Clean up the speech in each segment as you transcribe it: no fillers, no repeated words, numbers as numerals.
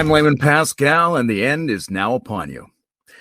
I'm Layman Pascal, and the end is now upon you.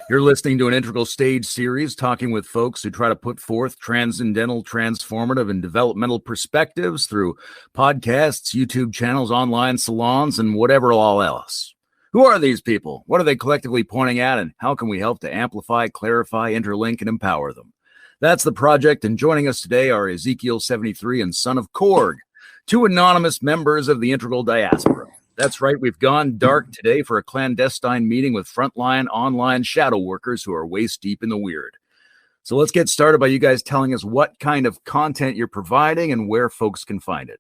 You're listening to an integral stage series talking with folks who try to put forth transcendental, transformative, and developmental perspectives through podcasts, YouTube channels, online salons, and whatever all else. Who are these people? What are they collectively pointing at, and how can we help to amplify, clarify, interlink, and empower them? That's the project, and joining us today are Ezekiel-73 and son of Korg, two anonymous members of the integral diaspora. That's right, we've gone dark today for a clandestine meeting with frontline online shadow workers who are waist deep in the weird. So let's get started by you guys telling us what kind of content you're providing and where folks can find it.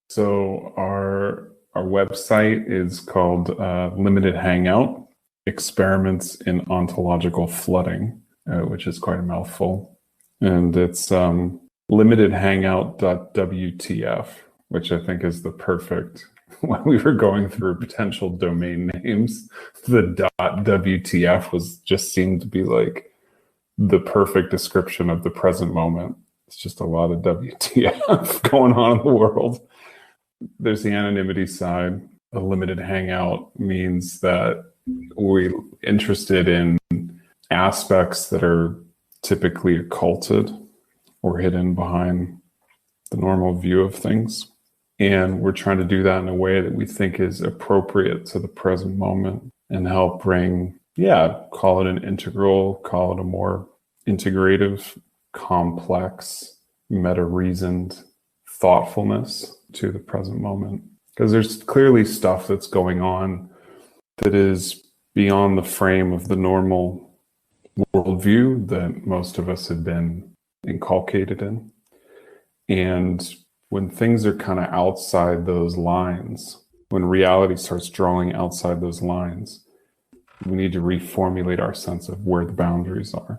So our website is called Limited Hangout, Experiments in Ontological Flooding, which is quite a mouthful. And it's limitedhangout.wtf, which I think is the perfect... When we were going through potential domain names, the .wtf just seemed to be like the perfect description of the present moment. It's just a lot of WTF going on in the world. There's the anonymity side. A limited hangout means that we're interested in aspects that are typically occulted or hidden behind the normal view of things. And we're trying to do that in a way that we think is appropriate to the present moment and help bring, call it an integral, call it a more integrative, complex, meta-reasoned thoughtfulness to the present moment. Because there's clearly stuff that's going on that is beyond the frame of the normal worldview that most of us have been inculcated in. And when things are kind of outside those lines, when reality starts drawing outside those lines, we need to reformulate our sense of where the boundaries are.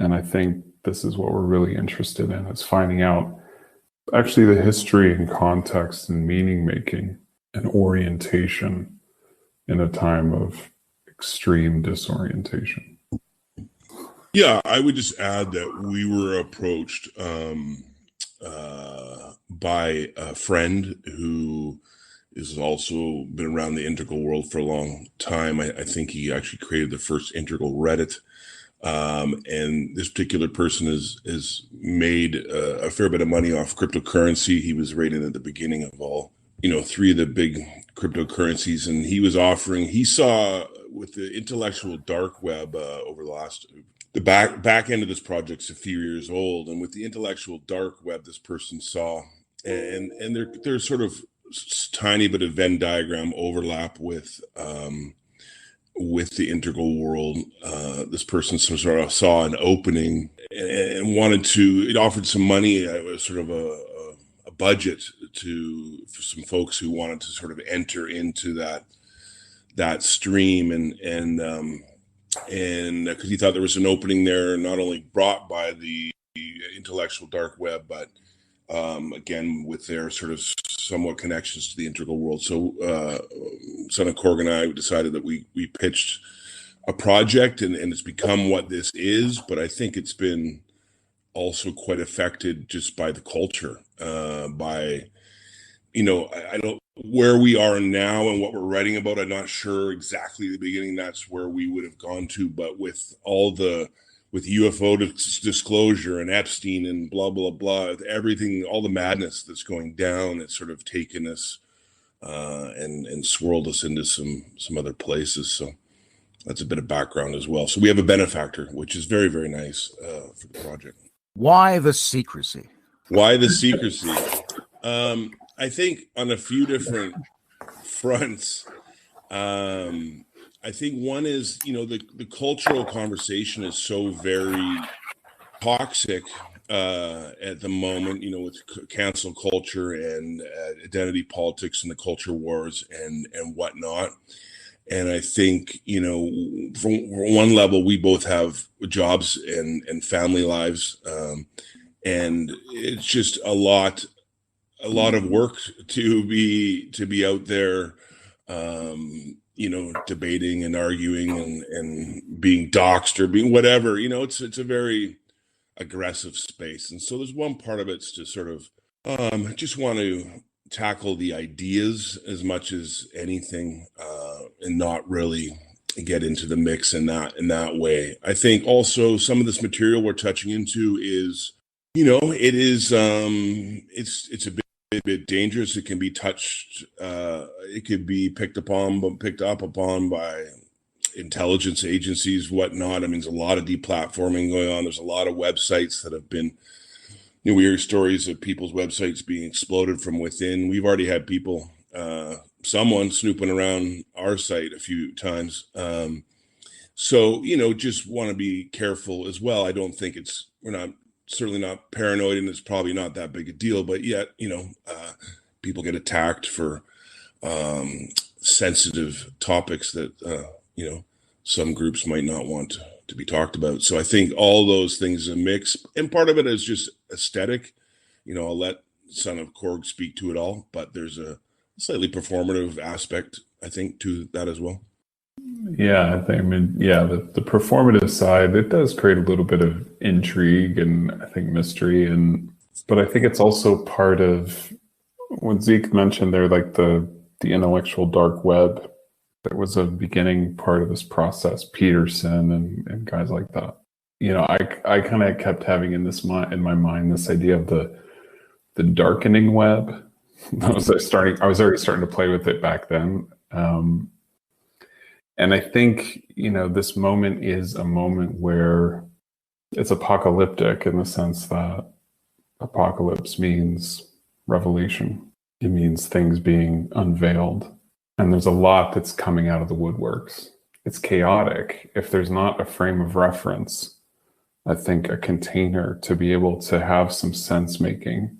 And I think this is what we're really interested in, is finding out actually the history and context and meaning making and orientation in a time of extreme disorientation. Yeah, I would just add that we were approached by a friend who has also been around the integral world for a long time. I think he actually created the first integral Reddit. And this particular person has made a fair bit of money off cryptocurrency. He was rated at the beginning of all, three of the big cryptocurrencies. And he saw with the intellectual dark web over the back end of this project's a few years old, and with the intellectual dark web, this person saw, and there's sort of tiny bit of Venn diagram overlap with the integral world. This person sort of saw an opening and it offered some money, sort of a budget for some folks who wanted to sort of enter into that stream and because he thought there was an opening there, not only brought by the intellectual dark web, but again, with their sort of somewhat connections to the integral world. So son of Korg and I decided that we pitched a project and it's become what this is, but I think it's been also quite affected just by the culture, I don't, where we are now and what we're writing about, I'm not sure exactly at the beginning that's where we would have gone to, but with UFO disclosure and Epstein and blah, blah, blah, everything, all the madness that's going down, it's sort of taken us and swirled us into some other places. So that's a bit of background as well. So we have a benefactor, which is very, very nice for the project. Why the secrecy? Why the secrecy? I think on a few different fronts. I think one is, the cultural conversation is so very toxic at the moment, with cancel culture and identity politics and the culture wars and whatnot. And I think, from one level, we both have jobs and family lives. And it's just a lot of work to be out there, debating and arguing and being doxxed or being whatever, it's a very aggressive space. And so there's one part of it's to sort of just want to tackle the ideas as much as anything, and not really get into the mix in that way. I think also some of this material we're touching into is, it is it's a bit dangerous. It can be touched, it could be picked up upon by intelligence agencies, whatnot. I mean, there's a lot of deplatforming going on. There's a lot of websites that have been, we hear stories of people's websites being exploded from within. We've already had people, someone snooping around our site a few times. So, just want to be careful as well. I don't think we're certainly not paranoid, and it's probably not that big a deal, but yet, people get attacked for sensitive topics that, some groups might not want to be talked about. So I think all those things are mixed, and part of it is just aesthetic. I'll let Son of Korg speak to it all, but there's a slightly performative aspect, I think, to that as well. Yeah, the performative side, it does create a little bit of intrigue and I think mystery, but I think it's also part of what Zeke mentioned there, like the intellectual dark web. That was a beginning part of this process, Peterson and guys like that. I kind of kept having in my mind this idea of the darkening web. I was already starting to play with it back then. And I think, this moment is a moment where it's apocalyptic in the sense that apocalypse means revelation. It means things being unveiled. And there's a lot that's coming out of the woodworks. It's chaotic. If there's not a frame of reference, I think a container to be able to have some sense making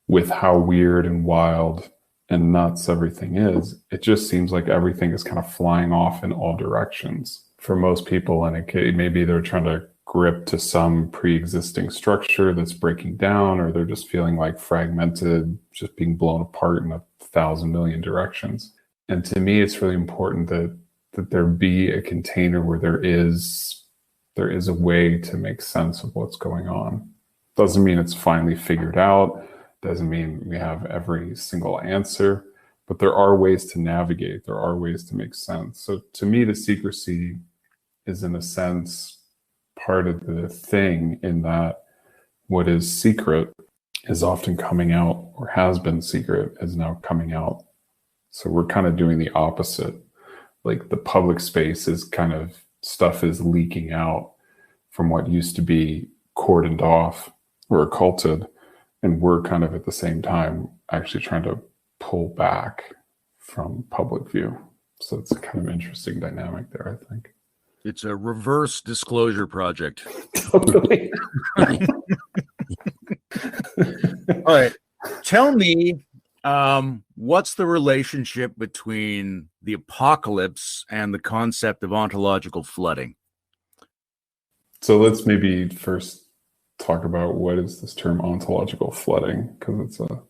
with how weird and wild and nuts everything is, it just seems like everything is kind of flying off in all directions for most people. And maybe they're trying to grip to some pre-existing structure that's breaking down, or they're just feeling like fragmented, just being blown apart in 1,000 million directions. And to me, it's really important that there be a container where there is a way to make sense of what's going on. Doesn't mean it's finally figured out. Doesn't mean we have every single answer, but there are ways to navigate. There are ways to make sense. So to me, the secrecy is in a sense part of the thing, in that what is secret is often coming out, or has been secret is now coming out. So we're kind of doing the opposite. Like the public space is stuff is leaking out from what used to be cordoned off or occulted. And we're kind of at the same time actually trying to pull back from public view. So it's a kind of interesting dynamic there, I think. It's a reverse disclosure project. Totally. All right. Tell me, what's the relationship between the apocalypse and the concept of ontological flooding? So let's maybe first talk about what is this term ontological flooding, because it's a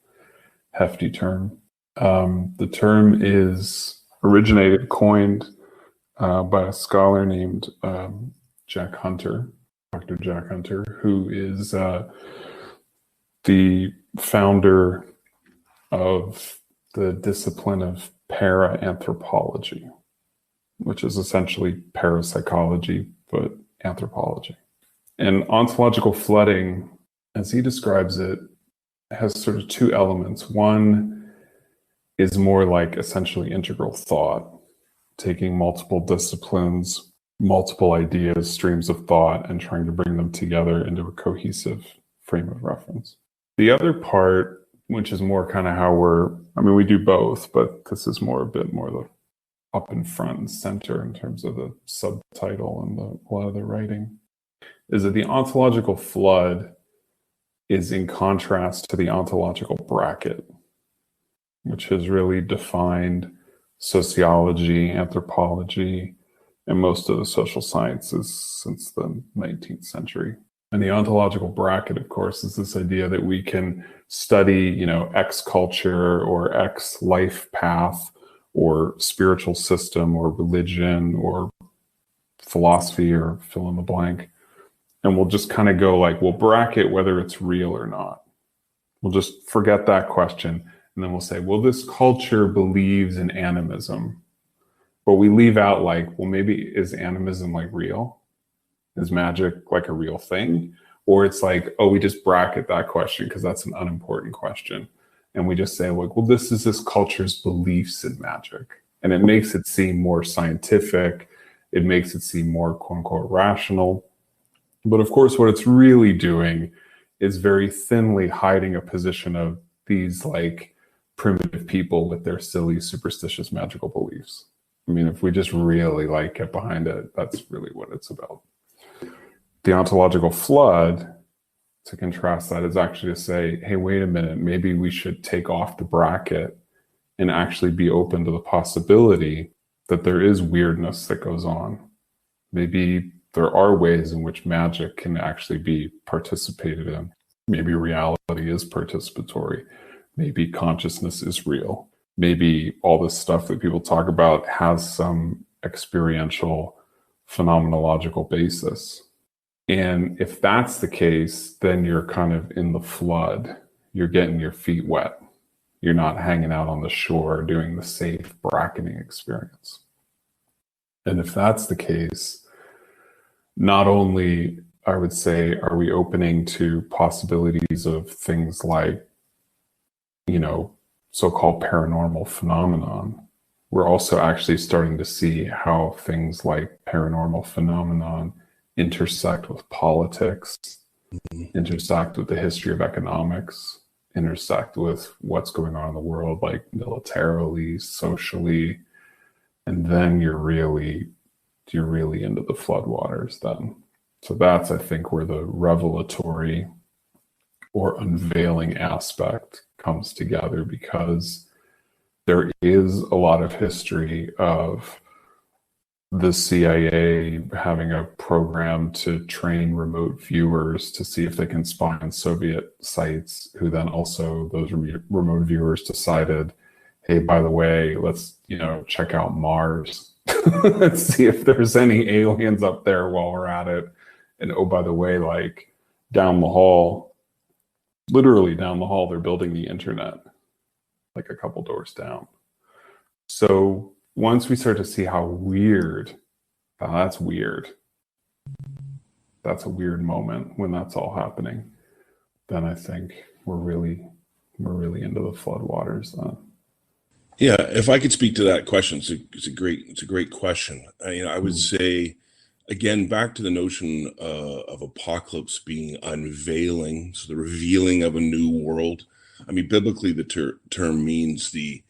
hefty term. The term is coined by a scholar named Dr. Jack Hunter, who is the founder of the discipline of para-anthropology, which is essentially parapsychology, but anthropology. And ontological flooding, as he describes it, has sort of two elements. One is more like essentially integral thought, taking multiple disciplines, multiple ideas, streams of thought, and trying to bring them together into a cohesive frame of reference. The other part, which is more kind of we do both, but this is a bit more the up in front and center in terms of the subtitle and a lot of the writing, is that the ontological flood is in contrast to the ontological bracket, which has really defined sociology, anthropology, and most of the social sciences since the 19th century. And the ontological bracket, of course, is this idea that we can study, X culture or X life path or spiritual system or religion or philosophy or fill in the blank. And we'll just kind of go we'll bracket whether it's real or not. We'll just forget that question And then we'll say, well, this culture believes in animism. But we leave out like, well, maybe is animism like real? Is magic like a real thing? Or it's like, oh, we just bracket that question because that's an unimportant question. And we just say, like, well, this is this culture's beliefs in magic. And it makes it seem more scientific. It makes it seem more, quote unquote, rational. But of course, what it's really doing is very thinly hiding a position of these like primitive people with their silly, superstitious, magical beliefs. I mean, if we just really like get behind it, that's really what it's about. The ontological flood, to contrast that, is actually to say, hey, wait a minute, maybe we should take off the bracket and actually be open to the possibility that there is weirdness that goes on. Maybe there are ways in which magic can actually be participated in. Maybe reality is participatory. Maybe consciousness is real. Maybe all this stuff that people talk about has some experiential phenomenological basis. And if that's the case, then you're kind of in the flood. You're getting your feet wet. You're not hanging out on the shore doing the safe bracketing experience. And if that's the case, not only, I would say, are we opening to possibilities of things like, you know, so-called paranormal phenomenon, we're also actually starting to see how things like paranormal phenomenon intersect with politics, intersect with the history of economics, intersect with what's going on in the world, like militarily, socially, and then you're really into the floodwaters then. So that's, I think, where the revelatory or unveiling aspect comes together, because there is a lot of history of the CIA having a program to train remote viewers to see if they can spy on Soviet sites, who then also, those remote viewers decided, hey, by the way, let's, check out Mars. Let's see if there's any aliens up there while we're at it. And oh, by the way, like down the hall, literally down the hall, they're building the internet, like a couple doors down. So once we start to see how weird, that's weird. That's a weird moment when that's all happening. Then I think we're really into the floodwaters. Yeah, if I could speak to that question, it's a great question. I would say, again, back to the notion of apocalypse being unveiling, so the revealing of a new world. I mean, biblically, the term means the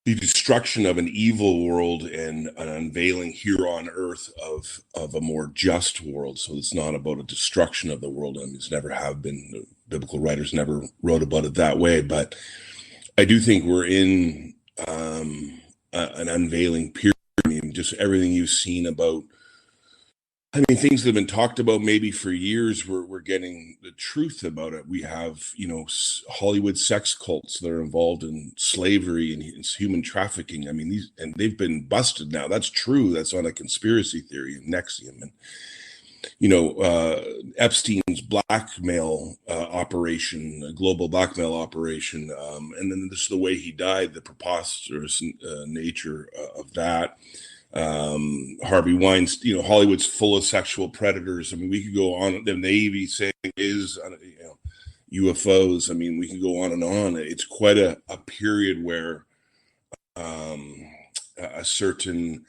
destruction of an evil world and an unveiling here on earth of a more just world. So it's not about a destruction of the world. I mean, it's never have been. The biblical writers never wrote about it that way. But I do think we're in an unveiling period. I mean, just everything you've seen about, things that have been talked about maybe for years, we're getting the truth about it. We have, Hollywood sex cults that are involved in slavery and human trafficking. I mean, they've been busted now. That's true. That's not a conspiracy theory, Nexium. And, Epstein's blackmail operation, global blackmail operation. And then this is the way he died, the preposterous nature of that. Harvey Weinstein, Hollywood's full of sexual predators. I mean, we could go on. The Navy saying is, UFOs. I mean, we can go on and on. It's quite a period where a certain,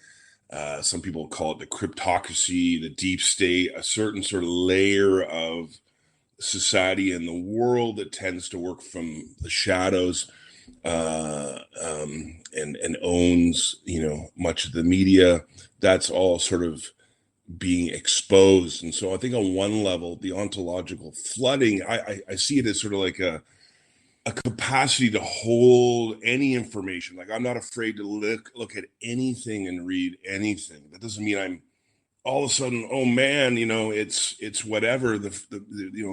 some people call it the cryptocracy, the deep state, a certain sort of layer of society in the world that tends to work from the shadows, and owns, much of the media. That's all sort of being exposed. And so I think on one level, the ontological flooding, I see it as sort of like a capacity to hold any information. Like, I'm not afraid to look at anything and read anything. That doesn't mean I'm all of a sudden, oh man, it's whatever, the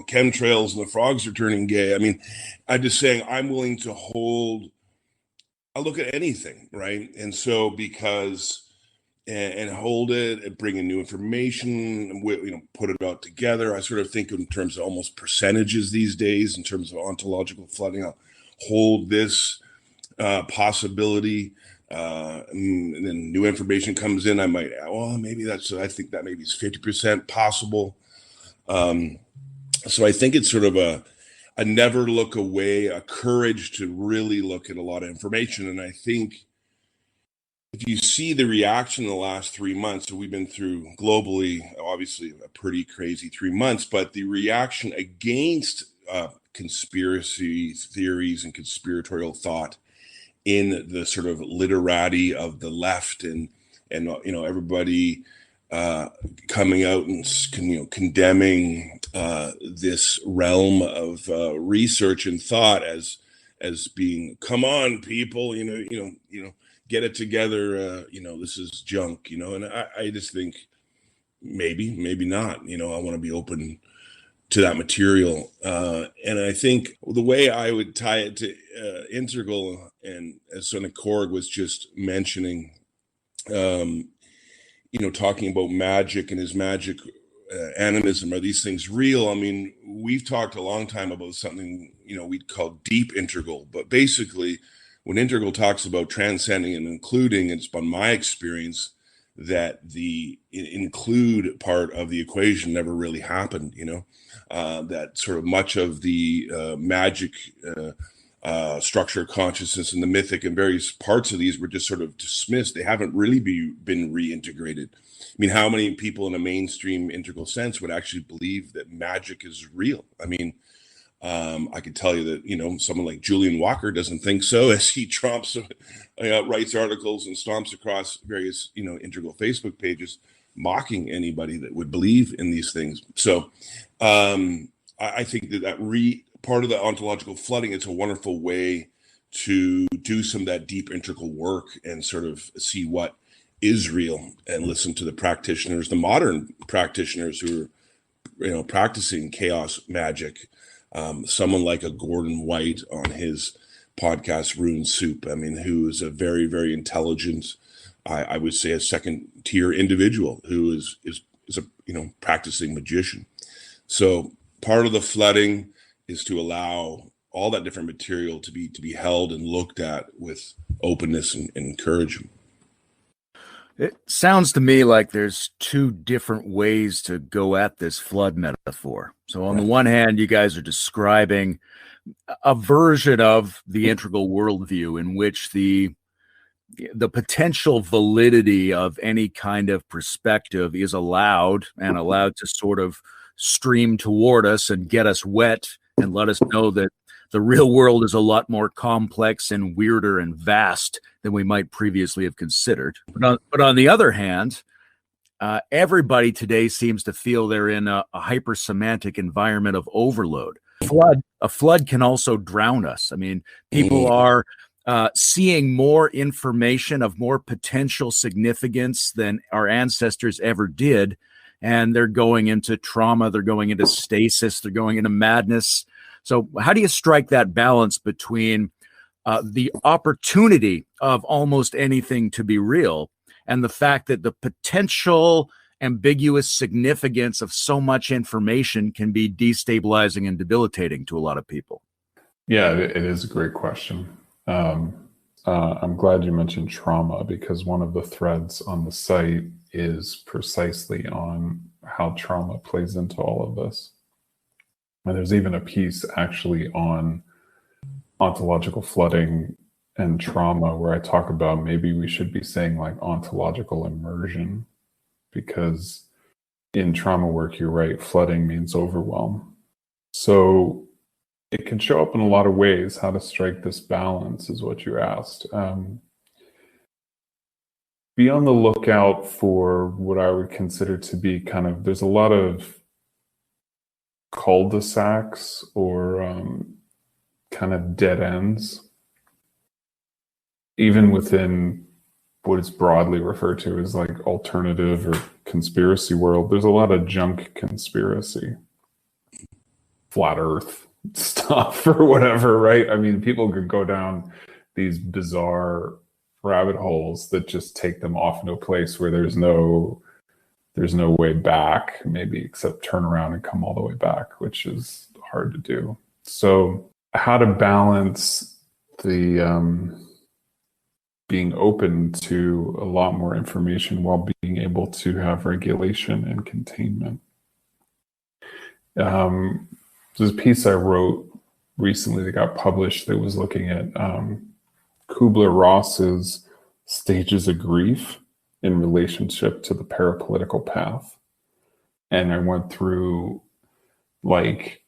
chemtrails and the frogs are turning gay. I mean, I'm just saying I'm willing to I'll look at anything, right? And so and hold it and bring in new information, put it out together. I sort of think in terms of almost percentages these days, in terms of ontological flooding. I'll hold this possibility. And then new information comes in. I might, I think that maybe is 50% possible. So I think it's sort of a never look away, a courage to really look at a lot of information. And I think if you see the reaction in the last 3 months, so we've been through globally, obviously a pretty crazy 3 months, but the reaction against conspiracy theories and conspiratorial thought in the sort of literati of the left and everybody coming out and condemning this realm of research and thought as being, come on people, get it together, this is junk, and I just think maybe not, I want to be open to that material. And I think the way I would tie it to Integral, and as Son of Korg was just mentioning, talking about magic and his magic animism, are these things real? I mean, we've talked a long time about something, we'd call deep integral, but basically when Integral talks about transcending and including, it's been my experience that the include part of the equation never really happened, that sort of much of the magic structure of consciousness and the mythic and various parts of these were just sort of dismissed. They haven't really been reintegrated. I mean, how many people in a mainstream integral sense would actually believe that magic is real? I mean, I could tell you that, someone like Julian Walker doesn't think so, as he writes articles and stomps across various, integral Facebook pages, mocking anybody that would believe in these things. So I think that part of the ontological flooding, it's a wonderful way to do some of that deep integral work and sort of see what is real and listen to the practitioners, the modern practitioners who are, practicing chaos magic. Someone like a Gordon White on his podcast, Rune Soup, I mean, who is a very, very intelligent, I would say a second tier individual who is a, practicing magician. So part of the flooding is to allow all that different material to be held and looked at with openness and encouragement. It sounds to me like there's two different ways to go at this flood metaphor. So on the one hand, you guys are describing a version of the integral worldview in which the potential validity of any kind of perspective is allowed to sort of stream toward us and get us wet and let us know that the real world is a lot more complex and weirder and vast than we might previously have considered. But on the other hand, everybody today seems to feel they're in a hypersemantic environment of overload. A flood can also drown us. I mean, people are seeing more information of more potential significance than our ancestors ever did. And they're going into trauma, they're going into stasis, they're going into madness. So how do you strike that balance between the opportunity of almost anything to be real and the fact that the potential ambiguous significance of so much information can be destabilizing and debilitating to a lot of people? Yeah, it is a great question. I'm glad you mentioned trauma, because one of the threads on the site is precisely on how trauma plays into all of this. And there's even a piece actually on ontological flooding and trauma where I talk about maybe we should be saying like ontological immersion, because in trauma work, you're right, flooding means overwhelm. So it can show up in a lot of ways. How to strike this balance is what you asked. Be on the lookout for what I would consider to be kind of, there's a lot of cul-de-sacs or kind of dead ends, even within what is broadly referred to as like alternative or conspiracy world. There's a lot of junk conspiracy, flat earth stuff or whatever, right? I mean, people could go down these bizarre rabbit holes that just take them off into a place where there's no way back, maybe except turn around and come all the way back, which is hard to do. So how to balance the being open to a lot more information while being able to have regulation and containment. There's a piece I wrote recently that got published that was looking at Kubler-Ross's stages of grief in relationship to the parapolitical path. And I went through, like,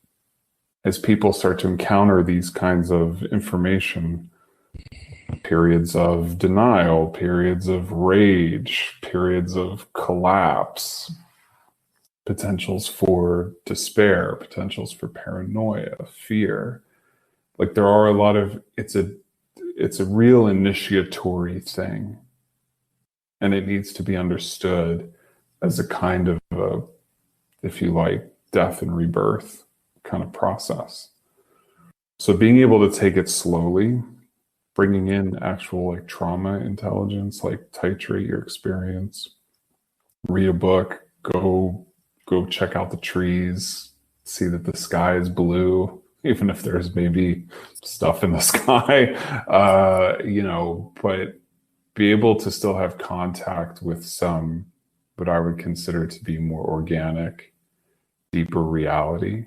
as people start to encounter these kinds of information, periods of denial, periods of rage, periods of collapse, potentials for despair, potentials for paranoia, fear. Like, there are a lot of, it's a real initiatory thing. And it needs to be understood as a kind of a, if you like, death and rebirth kind of process. So being able to take it slowly, bringing in actual like trauma intelligence, like titrate your experience, read a book, go check out the trees, see that the sky is blue, even if there's maybe stuff in the sky, but be able to still have contact with some, what I would consider to be more organic, deeper reality.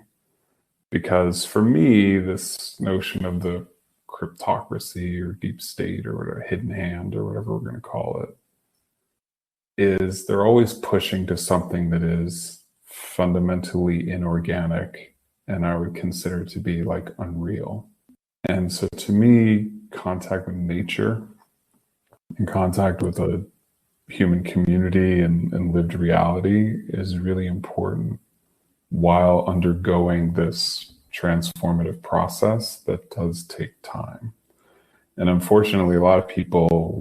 Because for me, this notion of the cryptocracy or deep state or whatever, hidden hand or whatever we're going to call it, is they're always pushing to something that is fundamentally inorganic and I would consider to be like unreal. And so to me, contact with nature and contact with a human community and lived reality is really important while undergoing this transformative process that does take time. And unfortunately, a lot of people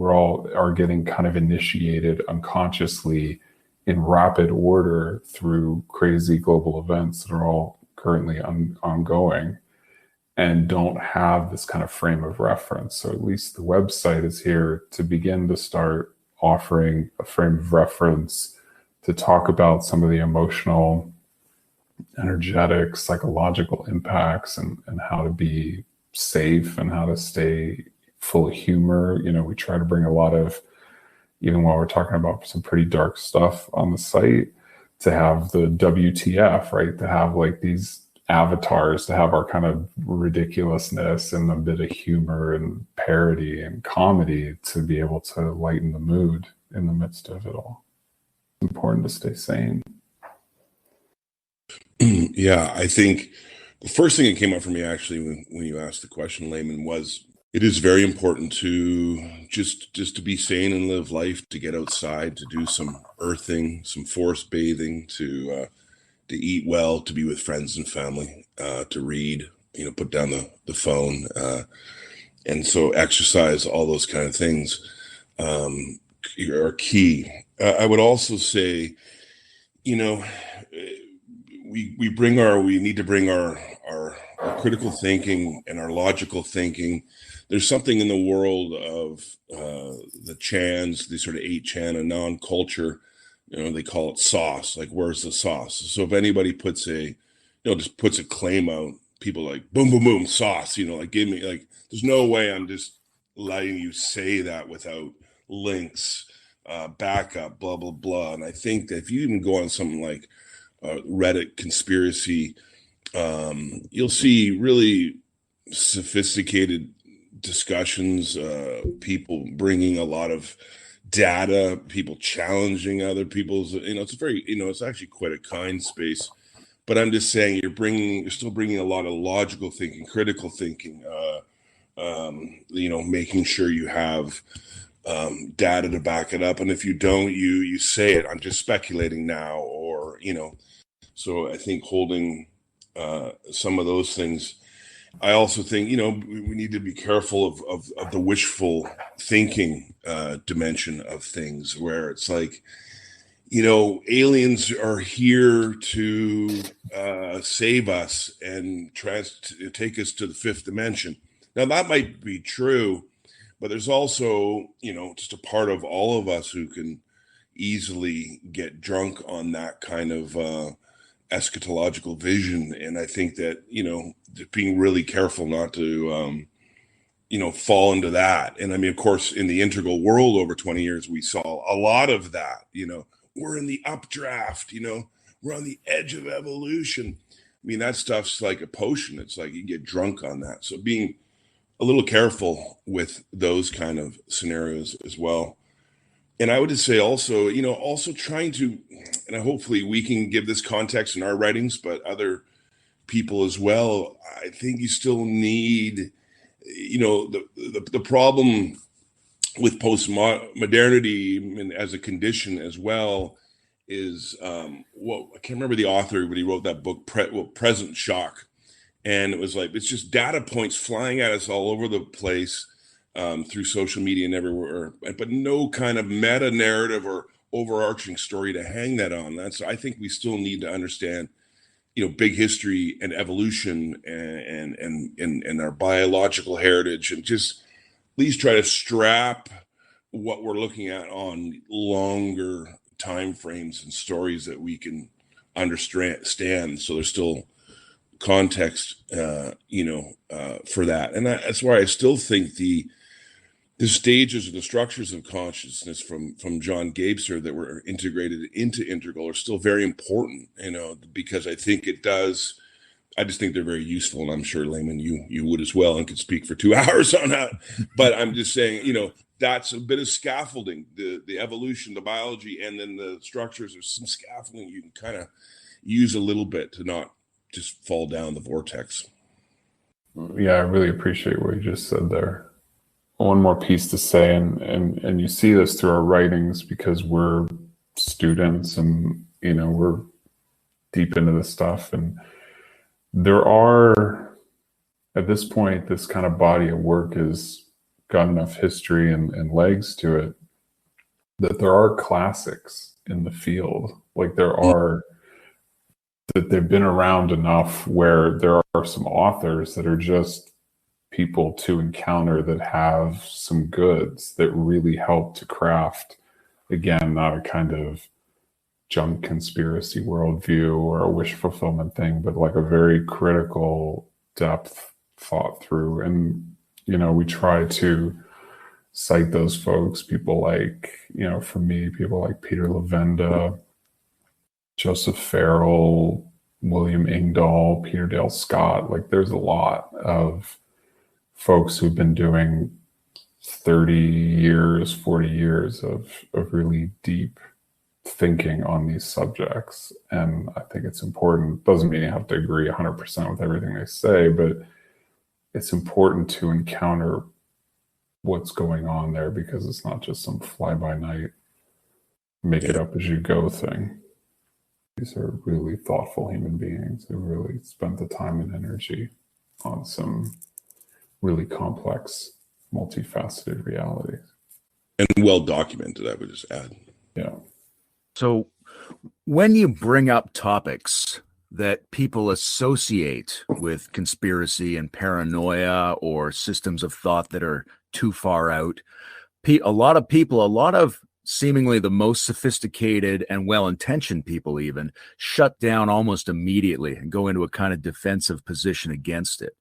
are getting kind of initiated unconsciously in rapid order through crazy global events that are all currently ongoing and don't have this kind of frame of reference. So at least the website is here to begin to start offering a frame of reference to talk about some of the emotional, energetic, psychological impacts and how to be safe and how to stay full of humor. We try to bring a lot of, even while we're talking about some pretty dark stuff on the site, to have the WTF, right? To have like these avatars, to have our kind of ridiculousness and a bit of humor and parody and comedy to be able to lighten the mood in the midst of it all. It's important to stay sane. Yeah, I think the first thing that came up for me actually when you asked the question, Layman, was it is very important to just to be sane and live life, to get outside, to do some earthing, some forest bathing, to eat well, to be with friends and family, to read, put down the phone, and so exercise, all those kind of things are key. I would also say, we need to bring our critical thinking and our logical thinking. There's something in the world of the chans, the sort of 8chan Anon culture, they call it sauce. Like, where's the sauce? So if anybody just puts a claim out, people are like, boom, boom, boom, sauce, like, give me, like, there's no way I'm just letting you say that without links, backup, blah, blah, blah. And I think that if you even go on something like Reddit conspiracy, you'll see really sophisticated discussions, people bringing a lot of data, people challenging other people's, it's very, it's actually quite a kind space. But I'm just saying, you're still bringing a lot of logical thinking, critical thinking, making sure you have data to back it up. And if you don't, you say it, I'm just speculating now, or, so I think holding some of those things. I also think, we need to be careful of the wishful thinking dimension of things, where it's like, aliens are here to save us and take us to the fifth dimension. Now, that might be true, but there's also, just a part of all of us who can easily get drunk on that kind of eschatological vision. And I think that, being really careful not to fall into that. And I mean, of course, in the integral world over 20 years, we saw a lot of that. We're in the updraft, we're on the edge of evolution. I mean, that stuff's like a potion. It's like you get drunk on that. So being a little careful with those kind of scenarios as well. And I would just say also, also trying to, and hopefully we can give this context in our writings, but other people as well. I think you still need, the problem with post-modernity and as a condition as well is, I can't remember the author, but he wrote that book, Present Shock. And it was like, it's just data points flying at us all over the place through social media and everywhere, but no kind of meta narrative or overarching story to hang that on. I think we still need to understand, big history and evolution and our biological heritage, and just at least try to strap what we're looking at on longer time frames and stories that we can understand. So there's still context, for that. And that's why I still think the stages or the structures of consciousness from John Gabser that were integrated into integral are still very important, because I think it does. I just think they're very useful, and I'm sure, Layman, you would as well, and could speak for 2 hours on that. But I'm just saying, that's a bit of scaffolding, the evolution, the biology, and then the structures. There's some scaffolding you can kind of use a little bit to not just fall down the vortex. Yeah, I really appreciate what you just said there. One more piece to say, and you see this through our writings because we're students and we're deep into this stuff, and there are, at this point, this kind of body of work has got enough history and legs to it that there are classics in the field. Like that they've been around enough where there are some authors that are just people to encounter that have some goods that really help to craft, again, not a kind of junk conspiracy worldview or a wish fulfillment thing, but like a very critical depth thought through. And, we try to cite those folks, people like, for me, people like Peter Levenda, Joseph Farrell, William Engdahl, Peter Dale Scott. Like there's a lot of folks who've been doing 30 years, 40 years of really deep thinking on these subjects. And I think it's important. Doesn't mean you have to agree 100% with everything they say, but it's important to encounter what's going on there, because it's not just some fly-by-night, make it up as you go thing. These are really thoughtful human beings who really spent the time and energy on some really complex, multifaceted realities. And well documented, I would just add. Yeah. So when you bring up topics that people associate with conspiracy and paranoia or systems of thought that are too far out, a lot of seemingly the most sophisticated and well-intentioned people even shut down almost immediately and go into a kind of defensive position against it.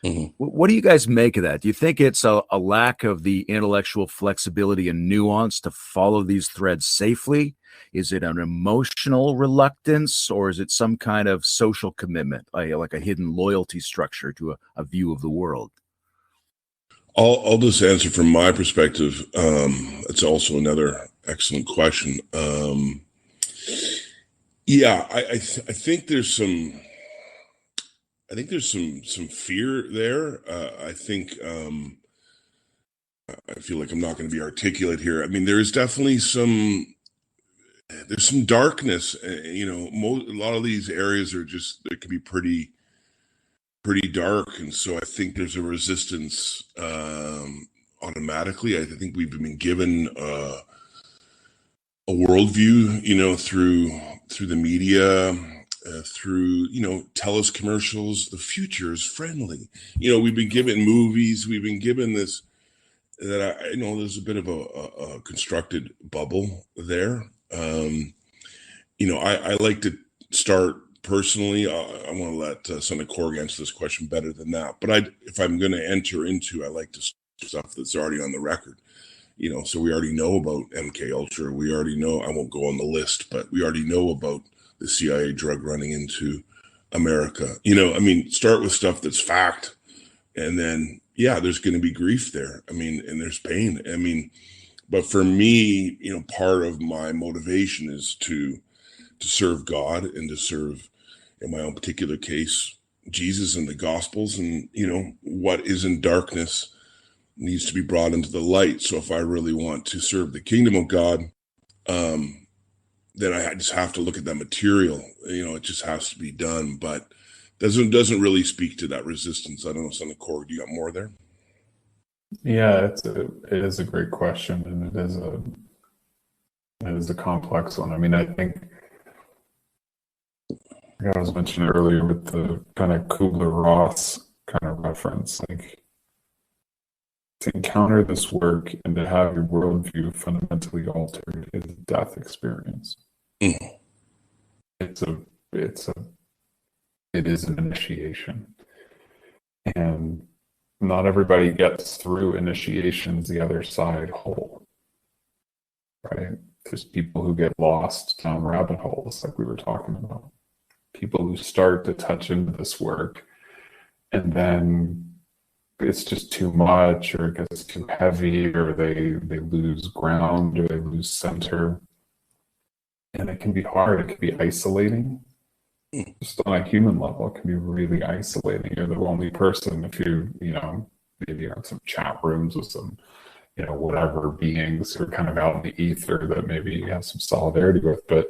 Mm-hmm. What do you guys make of that? Do you think it's a lack of the intellectual flexibility and nuance to follow these threads safely? Is it an emotional reluctance, or is it some kind of social commitment, like a hidden loyalty structure to a view of the world? I'll just answer from my perspective. It's also another excellent question. I think there's some. I think there's some fear there. I feel like I'm not going to be articulate here. I mean, there is definitely some darkness. A lot of these areas are just, they can be pretty dark, and so I think there's a resistance automatically. I think we've been given a worldview, through the media. Through TELUS commercials, the future is friendly. We've been given movies, we've been given this, that I know there's a bit of a constructed bubble there. I like to start personally, I want to let Son of Korg answer this question better than that. But if I'm going to enter into, I like to stuff that's already on the record. So we already know about MK Ultra. We already know, I won't go on the list, but we already know about the CIA drug running into America. Start with stuff that's fact. And then, there's going to be grief there. And there's pain. But for me, part of my motivation is to serve God and to serve, in my own particular case, Jesus and the Gospels. And, what is in darkness needs to be brought into the light. So if I really want to serve the kingdom of God, then I just have to look at that material. It just has to be done. But doesn't really speak to that resistance. I don't know, Son of Korg, do you got more there? Yeah, it is a great question, and it is a complex one. I think I was mentioning earlier with the kind of Kubler-Ross kind of reference, like to encounter this work and to have your worldview fundamentally altered is a death experience. Mm. It is an initiation, and not everybody gets through initiations the other side whole, right? There's people who get lost down rabbit holes, like we were talking about. People who start to touch into this work, and then it's just too much, or it gets too heavy, or they lose ground, or they lose center. And it can be hard. It can be isolating. Just on a human level, it can be really isolating. You're the only person if maybe on some chat rooms with some, whatever beings who are kind of out in the ether that maybe you have some solidarity with. But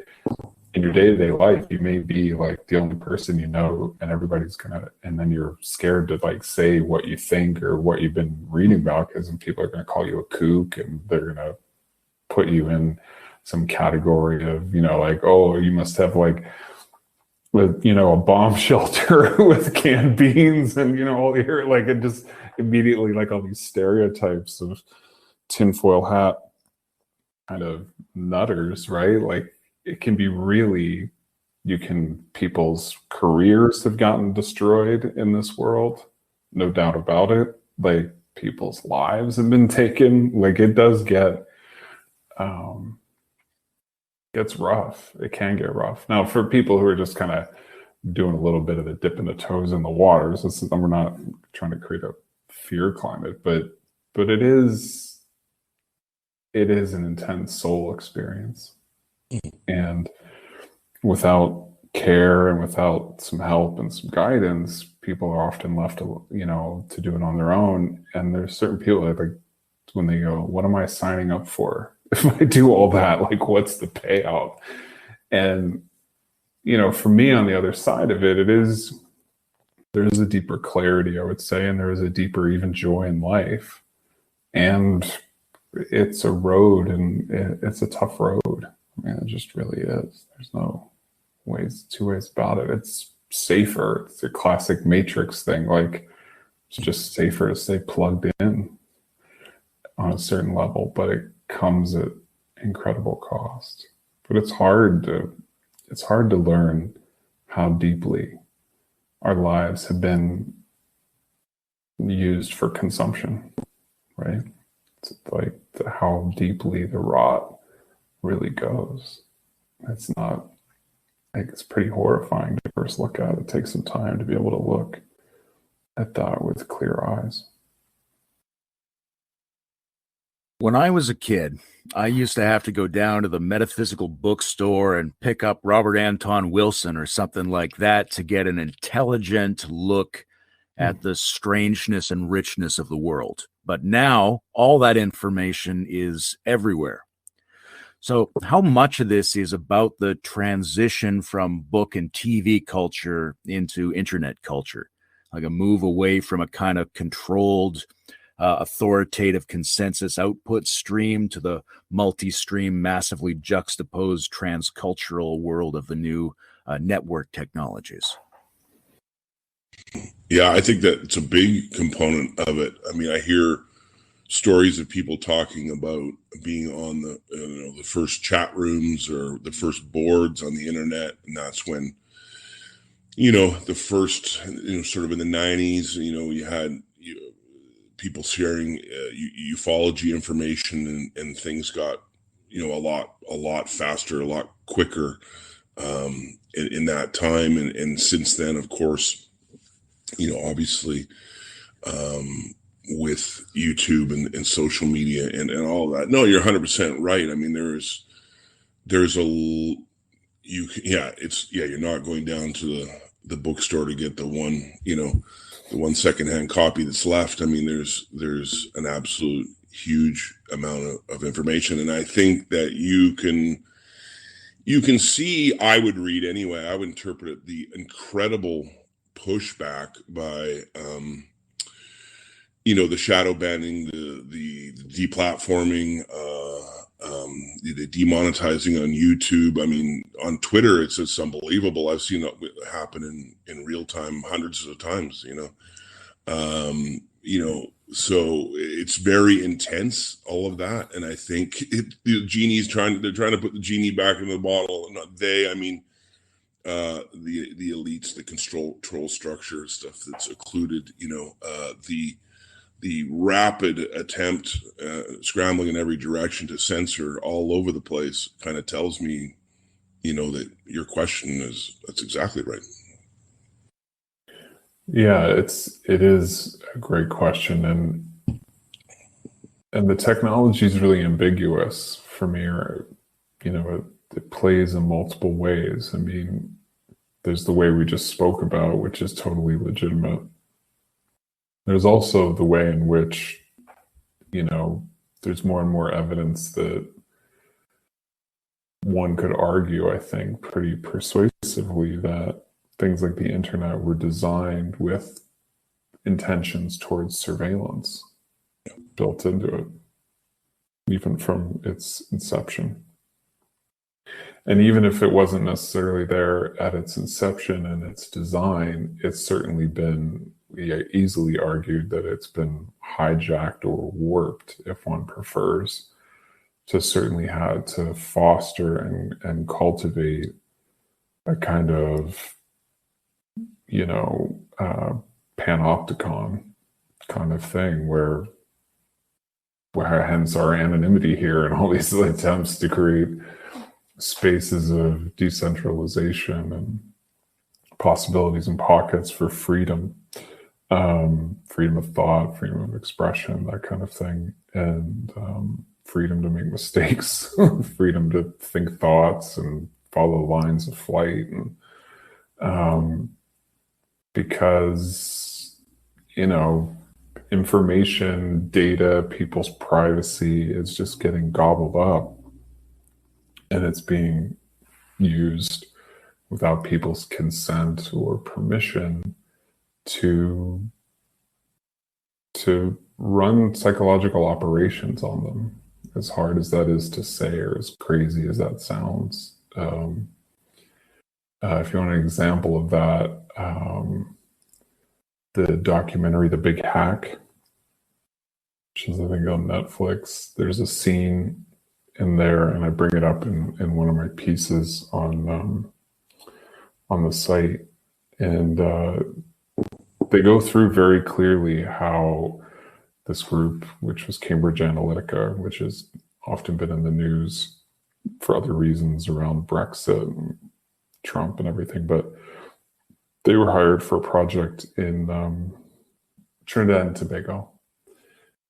in your day-to-day life, you may be like the only person and everybody's and then you're scared to like say what you think or what you've been reading about, because then people are going to call you a kook, and they're going to put you in some category of, like, oh, you must have like, with a bomb shelter with canned beans and all here, like it just immediately, like all these stereotypes of tinfoil hat kind of nutters, right? Like it can be really, people's careers have gotten destroyed in this world, no doubt about it. Like people's lives have been taken. Like it does gets rough. It can get rough. Now, for people who are just kind of doing a little bit of the dipping the toes in the waters, we're not trying to create a fear climate, but it is an intense soul experience. And without care and without some help and some guidance, people are often left to do it on their own. And there's certain people that, like, when they go, what am I signing up for? If I do all that, like, what's the payout? And, for me on the other side of it, there is a deeper clarity, I would say, and there is a deeper even joy in life. And it's a road, and it's a tough road. It just really is. There's no two ways about it. It's safer. It's a classic Matrix thing. Like, it's just safer to stay plugged in on a certain level, but it comes at incredible cost. But it's hard to learn how deeply our lives have been used for consumption, right? It's like how deeply the rot really goes. It's not, like, it's pretty horrifying to first look at. It takes some time to be able to look at that with clear eyes. When I was a kid, I used to have to go down to the metaphysical bookstore and pick up Robert Anton Wilson or something like that to get an intelligent look at the strangeness and richness of the world. But now all that information is everywhere. So how much of this is about the transition from book and TV culture into internet culture, like a move away from a kind of controlled, authoritative consensus output stream to the multi-stream, massively juxtaposed transcultural world of the new network technologies? Yeah, I think that it's a big component of it. I mean, I hear stories of people talking about being on the first chat rooms or the first boards on the internet, and that's when the first, sort of in the 90s, you had people sharing ufology information, and things got, a lot faster, a lot quicker in that time. And since then, of course, obviously, with YouTube and social media and all that. No, you're 100% right. I mean, there's you're not going down to the bookstore to get the one, the one secondhand copy that's left. I mean, there's an absolute huge amount of information. And I think that you can see, I would read anyway, I would interpret it, the incredible pushback by, the shadow banning, the deplatforming, the demonetizing on YouTube. I mean, on Twitter, it's just unbelievable. I've seen it happen in real time hundreds of times, so it's very intense, all of that. And I think they're trying to put the genie back in the bottle. Not they, I mean, the elites, the control structure stuff that's occluded, the rapid attempt, scrambling in every direction to censor all over the place, kind of tells me, that your question that's exactly right. Yeah, it is a great question, and the technology is really ambiguous for me, or it plays in multiple ways. I mean, there's the way we just spoke about, which is totally legitimate. There's also the way in which, there's more and more evidence that one could argue, I think, pretty persuasively, that things like the internet were designed with intentions towards surveillance built into it, even from its inception. And even if it wasn't necessarily there at its inception and its design, it's certainly been easily argued that it's been hijacked or warped, if one prefers, to certainly have to foster and cultivate a kind of, panopticon kind of thing, where hence our anonymity here and all these attempts to create spaces of decentralization and possibilities and pockets for freedom, freedom of thought, freedom of expression, that kind of thing, and freedom to make mistakes, freedom to think thoughts and follow lines of flight, and because information, data, people's privacy is just getting gobbled up, and it's being used without people's consent or permission to run psychological operations on them, as hard as that is to say, or as crazy as that sounds. If you want an example of that, the documentary The Big Hack, which is, I think, on Netflix, there's a scene in there, and I bring it up in one of my pieces on the site, and they go through very clearly how this group, which was Cambridge Analytica, which has often been in the news for other reasons around Brexit and Trump and everything, but they were hired for a project in Trinidad and Tobago.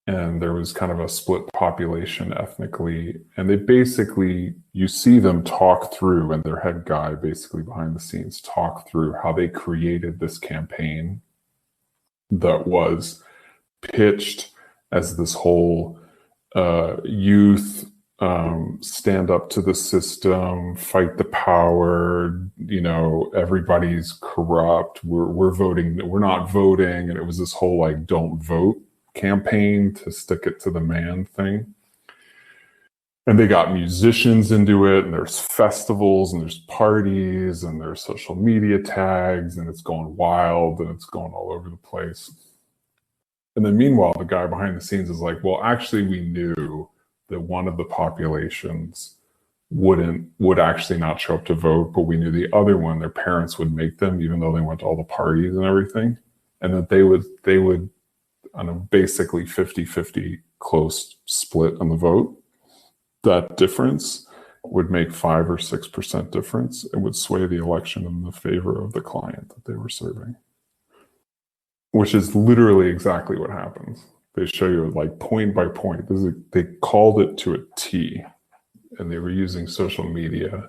And there was kind of a split population ethnically. And they basically, you see them talk through, and their head guy basically behind the scenes talk through how they created this campaign that was pitched as this whole youth stand up to the system, fight the power, everybody's corrupt, we're voting, we're not voting. And it was this whole don't vote campaign to stick it to the man thing. And they got musicians into it, and there's festivals, and there's parties, and there's social media tags, and it's going wild, and it's going all over the place. And then meanwhile, the guy behind the scenes is like, well, actually, we knew that one of the populations would actually not show up to vote, but we knew the other one, their parents would make them, even though they went to all the parties and everything, and that they would on a basically 50-50 close split on the vote, that difference would make 5 or 6% difference. It would sway the election in the favor of the client that they were serving, which is literally exactly what happens. They show you like point by point. They called it to a T, and they were using social media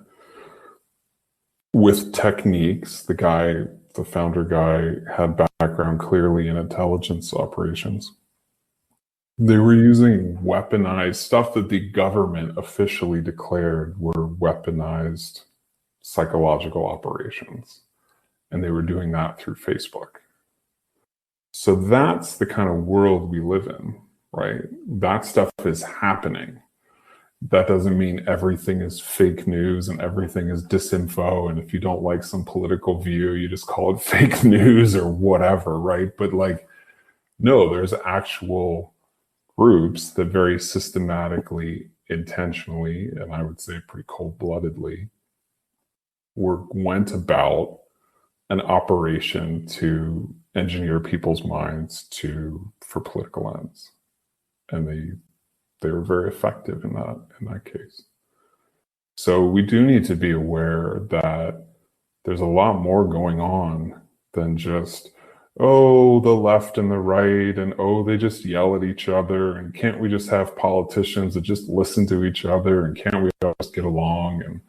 with techniques. The founder guy had background clearly in intelligence operations. They were using weaponized stuff that the government officially declared were weaponized psychological operations. And they were doing that through Facebook. So that's the kind of world we live in, right? That stuff is happening. That doesn't mean everything is fake news and everything is disinfo. And if you don't like some political view, you just call it fake news or whatever, right? But like, no, there's actual groups that very systematically, intentionally, and I would say pretty cold-bloodedly, went about an operation to engineer people's minds for political ends. And they were very effective in that case. So we do need to be aware that there's a lot more going on than just, oh, the left and the right, and oh, they just yell at each other, and can't we just have politicians that just listen to each other, and can't we all just get along and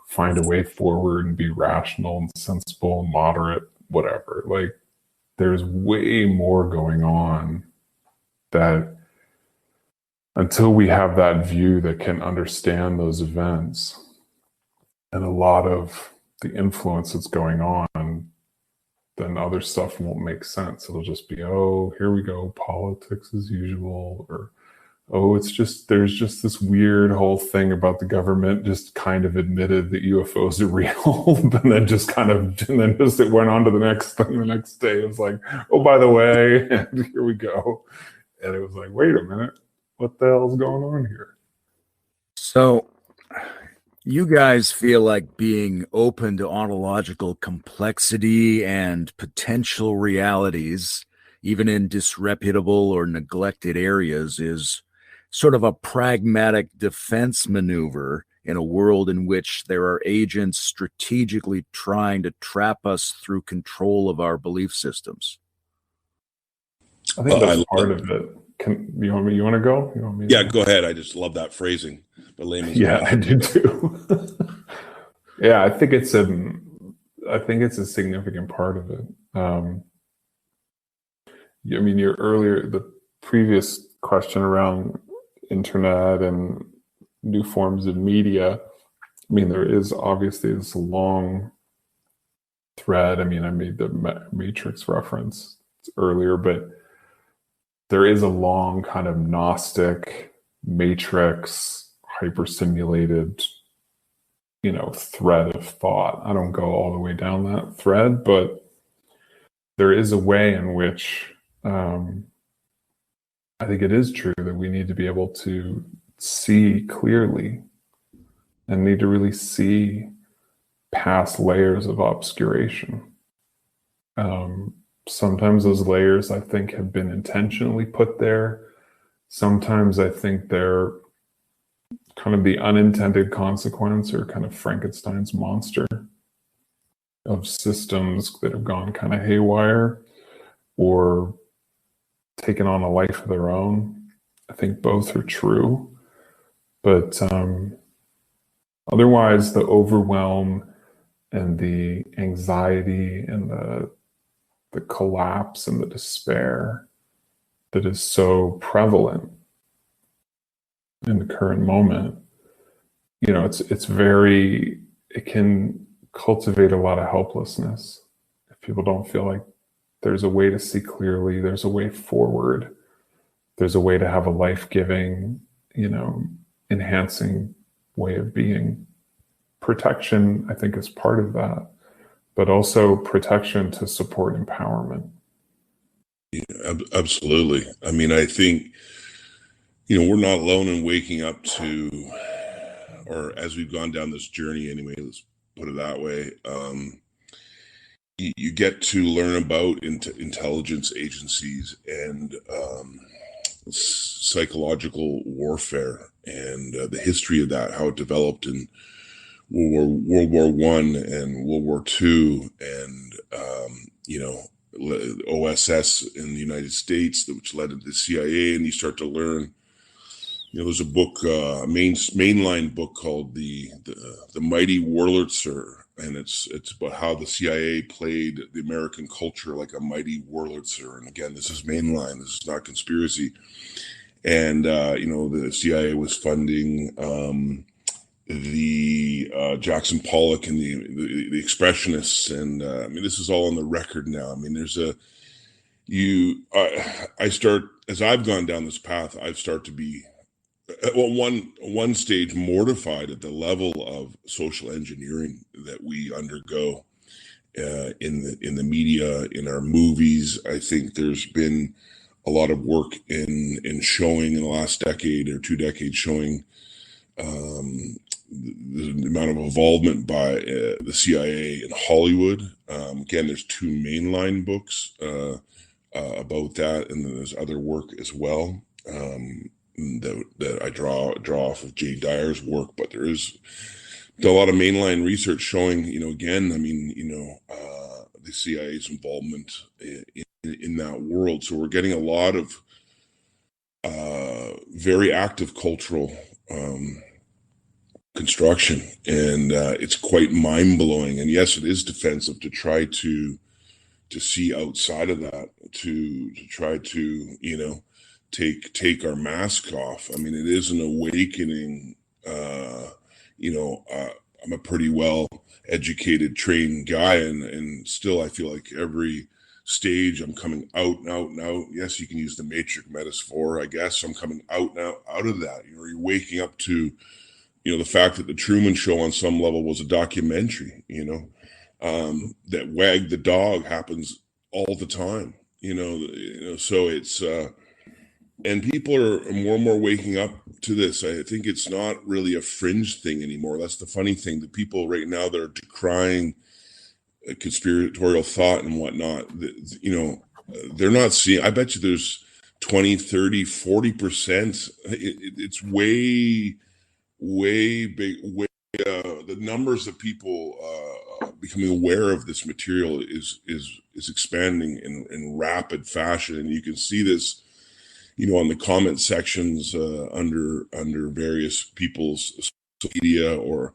find a way forward and be rational and sensible and moderate, whatever. Like, there's way more going on that until we have that view that can understand those events and a lot of the influence that's going on, then other stuff won't make sense. It'll just be, oh, here we go, politics as usual, or oh, there's just this weird whole thing about the government just kind of admitted that UFOs are real, and then it went on to the next thing the next day. It was like, oh, by the way, and here we go. And it was like, wait a minute, what the hell is going on here? So you guys feel like being open to ontological complexity and potential realities, even in disreputable or neglected areas, is sort of a pragmatic defense maneuver in a world in which there are agents strategically trying to trap us through control of our belief systems. I think that's part of it. You want to go? Yeah, go ahead. I just love that phrasing. Yeah, I do too. Yeah, I think it's a significant part of it. The previous question around internet and new forms of media. I mean, there is obviously this long thread. I mean, I made the Matrix reference earlier, but there is a long kind of Gnostic Matrix hyper-simulated, thread of thought. I don't go all the way down that thread, but there is a way in which I think it is true that we need to be able to see clearly and need to really see past layers of obscuration. Sometimes those layers, I think, have been intentionally put there. Sometimes I think they're kind of the unintended consequence or kind of Frankenstein's monster of systems that have gone kind of haywire or taken on a life of their own. I think both are true. But otherwise, the overwhelm and the anxiety and the collapse and the despair that is so prevalent in the current moment, it can cultivate a lot of helplessness if people don't feel like there's a way to see clearly, there's a way forward, there's a way to have a life-giving, enhancing way of being. Protection, I think, is part of that, but also protection to support empowerment. Yeah, absolutely. I mean, I think, we're not alone in waking up to or as we've gone down this journey anyway, let's put it that way, you get to learn about intelligence agencies and psychological warfare and the history of that, how it developed in World War I and World War II, and OSS in the United States, which led to the CIA. And you start to learn, there's a book, a mainline book called the Mighty Wurlitzer, and it's about how the CIA played the American culture like a mighty Wurlitzer. And again, this is mainline, this is not conspiracy. And the CIA was funding the Jackson Pollock and the Expressionists, and this is all on the record now. There's I start, as I've gone down this path, I've started to be one stage mortified at the level of social engineering that we undergo in the media, in our movies. I think there's been a lot of work in showing in the last decade or 2 decades, showing the amount of involvement by the CIA in Hollywood. Again, there's 2 mainline books about that, and then there's other work as well that I draw off of Jay Dyer's work. But there is a lot of mainline research showing, the CIA's involvement in that world. So we're getting a lot of very active cultural construction, and it's quite mind-blowing. And yes, it is defensive to try to see outside of that, to try to take our mask off. It is an awakening. I'm a pretty well educated, trained guy, and still I feel like every stage I'm coming out and out and out. Yes, you can use the matrix metaphor, I guess. I'm coming out now out of that. You're waking up to the fact that the Truman Show on some level was a documentary, that Wag the Dog happens all the time, so it's, and people are more and more waking up to this. I think it's not really a fringe thing anymore. That's the funny thing. The people right now that are decrying conspiratorial thought and whatnot, they're not seeing, I bet you there's 20, 30, 40%. It's way big, the numbers of people becoming aware of this material is expanding in rapid fashion. And you can see this, on the comment sections under various people's social media, or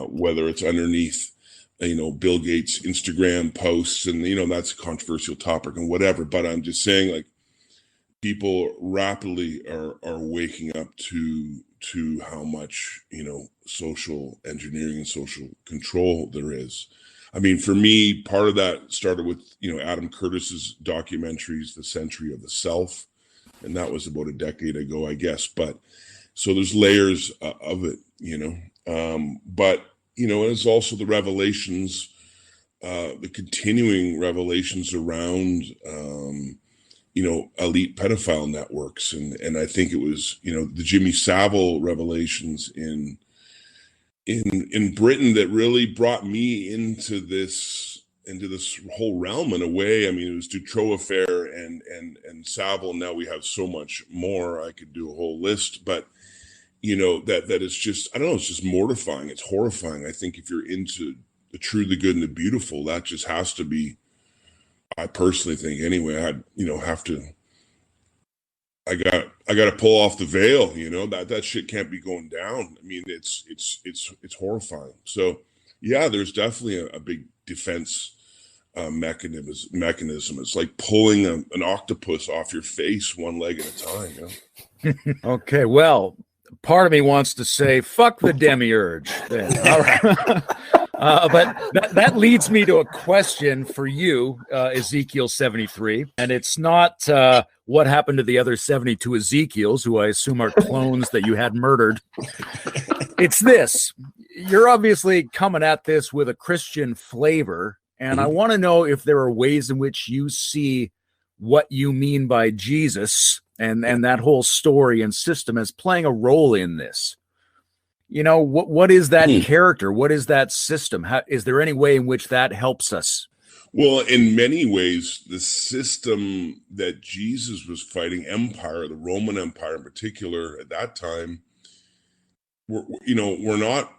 whether it's underneath, Bill Gates' Instagram posts, and, that's a controversial topic and whatever. But I'm just saying, like, people rapidly are waking up to how much, social engineering and social control there is. For me, part of that started with, Adam Curtis's documentaries, The Century of the Self. And that was about a decade ago, I guess. But so there's layers of it, but, it's also the revelations, the continuing revelations around, elite pedophile networks. And I think it was, the Jimmy Savile revelations in Britain that really brought me into this whole realm in a way. It was Dutroux affair and Savile. Now we have so much more. I could do a whole list, but that is just, I don't know, it's just mortifying. It's horrifying. I think if you're into the true, the good, and the beautiful, that just has to be, I personally think anyway, I got to pull off the veil, that shit can't be going down. It's horrifying. So yeah, there's definitely a big defense mechanism. It's like pulling an octopus off your face one leg at a time. Okay, well, part of me wants to say fuck the demiurge then. All right. But that leads me to a question for you, Ezekiel-73, and it's not what happened to the other 72 Ezekiels, who I assume are clones that you had murdered. It's this. You're obviously coming at this with a Christian flavor, and I want to know if there are ways in which you see what you mean by Jesus and that whole story and system as playing a role in this. what is that Hmm. character? What is that system? Is there any way in which that helps us? Well, in many ways, the system that Jesus was fighting, empire, the Roman Empire in particular, at that time, we're not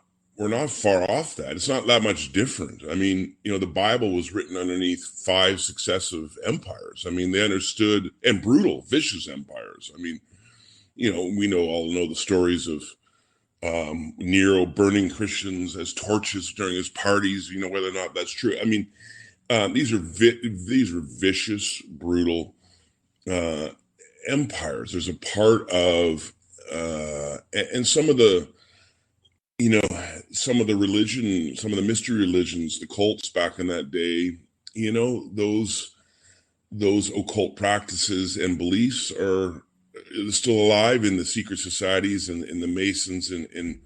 far off that. It's not that much different. I mean, the Bible was written underneath 5 successive empires. I mean, they understood, and brutal, vicious empires. I mean, we all know the stories of Nero burning Christians as torches during his parties. Whether or not that's true. I mean, these are vicious, brutal empires. There's a part of and some of the religion, some of the mystery religions, the cults back in that day, those occult practices and beliefs are still alive in the secret societies and in the Masons and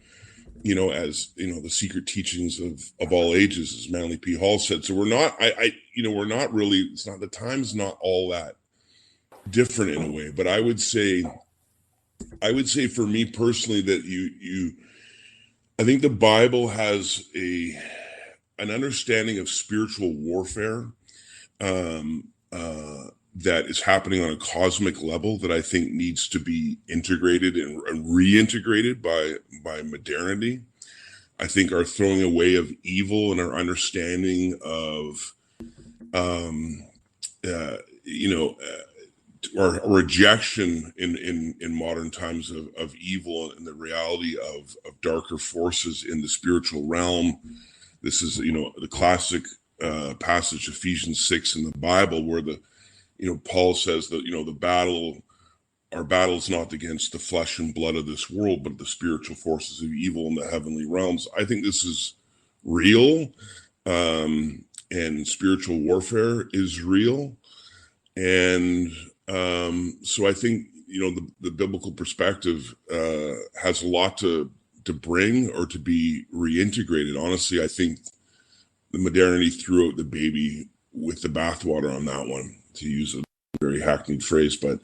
as the secret teachings of all ages, as Manly P. Hall said. So we're not really, the time's not all that different in a way, but I would say for me personally that I think the Bible has an understanding of spiritual warfare that is happening on a cosmic level that I think needs to be integrated and reintegrated by modernity. I think our throwing away of evil and our understanding of or rejection in modern times of evil and the reality of darker forces in the spiritual realm. This is the classic passage Ephesians 6 in the Bible where Paul says that our battle is not against the flesh and blood of this world, but the spiritual forces of evil in the heavenly realms. I think this is real, and spiritual warfare is real. And so I think, the biblical perspective has a lot to bring or to be reintegrated. Honestly, I think the modernity threw out the baby with the bathwater on that one, to use a very hackneyed phrase. But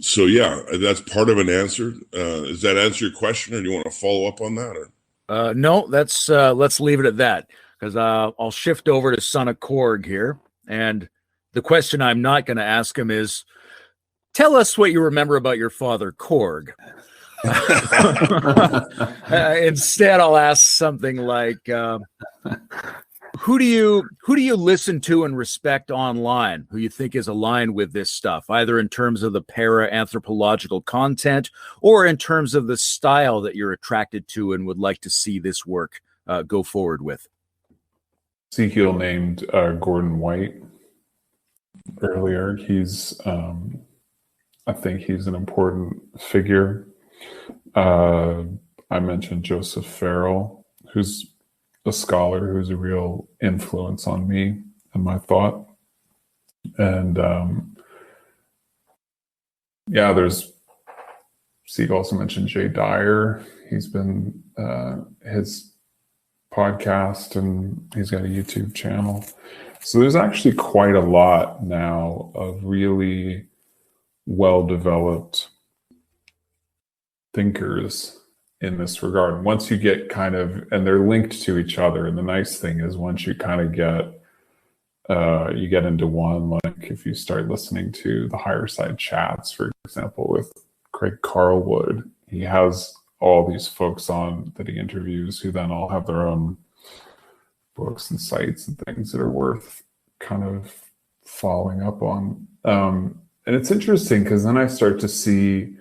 so yeah, that's part of an answer. Does that answer your question, or do you want to follow up on that? Or no, let's leave it at that, because I'll shift over to Son of Korg here, and the question I'm not going to ask him is, tell us what you remember about your father, Korg. Instead, I'll ask something like, who do you listen to and respect online, who you think is aligned with this stuff, either in terms of the para-anthropological content or in terms of the style that you're attracted to and would like to see this work go forward with? Ezekiel named Gordon White earlier. He's, I think he's an important figure. I mentioned Joseph Farrell, who's a scholar who's a real influence on me and my thought. And Sieg also mentioned Jay Dyer. He's been his podcast, and he's got a YouTube channel. So there's actually quite a lot now of really well-developed thinkers in this regard. Once you get and they're linked to each other. And the nice thing is once you kind of get into one, like if you start listening to the Higher Side Chats, for example, with Craig Carlwood, he has all these folks on that he interviews who then all have their own books and sites and things that are worth kind of following up on. And it's interesting because then I start to see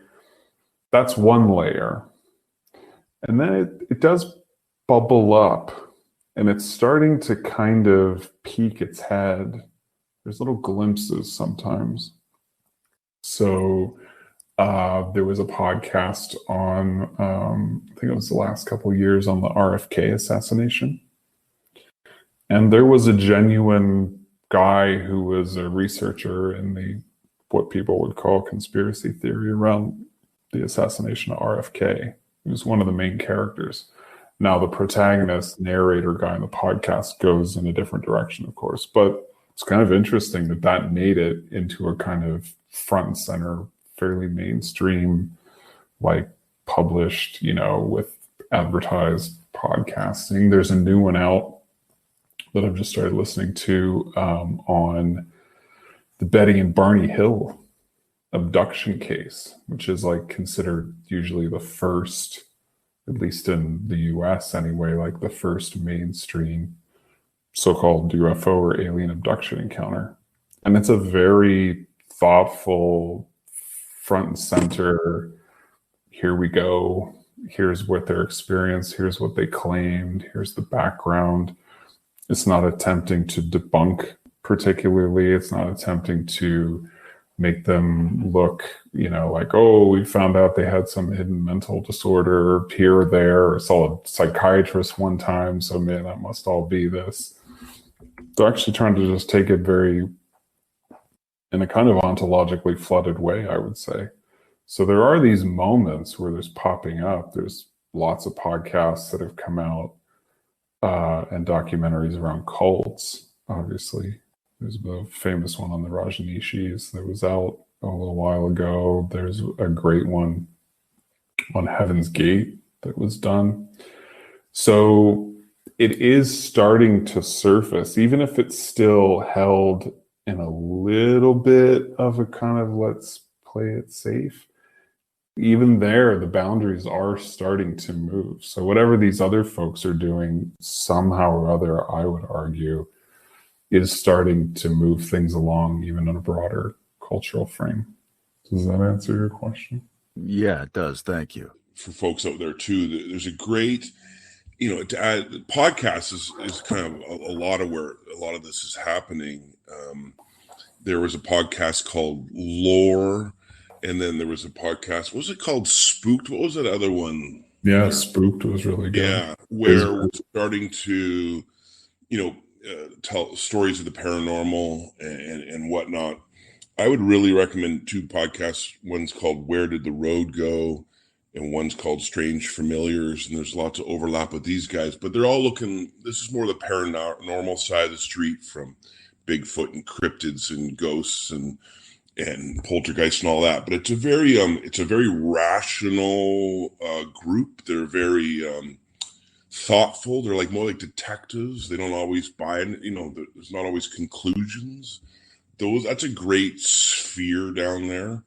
that's one layer. And then it does bubble up, and it's starting to kind of peek its head. There's little glimpses sometimes. So there was a podcast on, I think it was the last couple of years, on the RFK assassination. And there was a genuine guy who was a researcher in what people would call conspiracy theory around the assassination of RFK. He was one of the main characters. Now, the protagonist, narrator guy in the podcast goes in a different direction, of course. But it's kind of interesting that made it into a kind of front and center, fairly mainstream, like published, with advertised podcasting. There's a new one out that I've just started listening to on the Betty and Barney Hill abduction case, which is like considered usually the first, at least in the US anyway, like the first mainstream so-called UFO or alien abduction encounter. And it's a very thoughtful, front and center, here we go, here's what their experience, here's what they claimed, here's the background. It's not attempting to debunk particularly. It's not attempting to make them look, like, oh, we found out they had some hidden mental disorder here or there. I saw a psychiatrist one time, so man, that must all be this. They're actually trying to just take it very, in a kind of ontologically flooded way, I would say. So there are these moments where there's popping up. There's lots of podcasts that have come out and documentaries around cults, obviously. There's a famous one on the Rajneeshis that was out a little while ago. There's a great one on Heaven's Gate that was done. So it is starting to surface, even if it's still held in a little bit of a kind of let's play it safe. Even there, the boundaries are starting to move. So whatever these other folks are doing, somehow or other, I would argue, is starting to move things along, even in a broader cultural frame. Does that answer your question? Yeah, it does. Thank you. For folks out there too, there's a great, to add, podcast is kind of a lot of where a lot of this is happening. There was a podcast called Lore, and then there was a podcast. What was it called? Spooked. What was that other one? Yeah, Spooked was really good. Yeah, where we're starting to, tell stories of the paranormal and whatnot. I would really recommend two podcasts. One's called Where Did the Road Go? And one's called Strange Familiars. And there's lots of overlap with these guys, but they're all looking, this is more the paranormal side of the street, from Bigfoot and cryptids and ghosts and poltergeists and all that. But it's a very rational group. They're very thoughtful. They're like more like detectives. They don't always buy it. There's not always conclusions. That's a great sphere down there.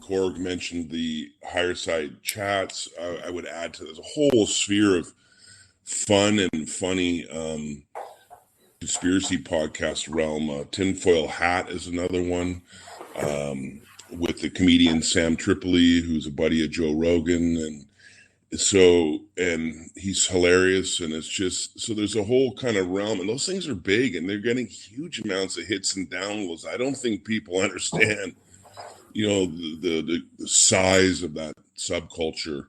Korg mentioned the higher side chats. I would add to this a whole sphere of fun and funny conspiracy podcast realm. Tinfoil Hat is another one, with the comedian Sam Tripoli, who's a buddy of Joe Rogan, and he's hilarious. And it's just, so there's a whole kind of realm, and those things are big, and they're getting huge amounts of hits and downloads. I don't think people understand the size of that subculture.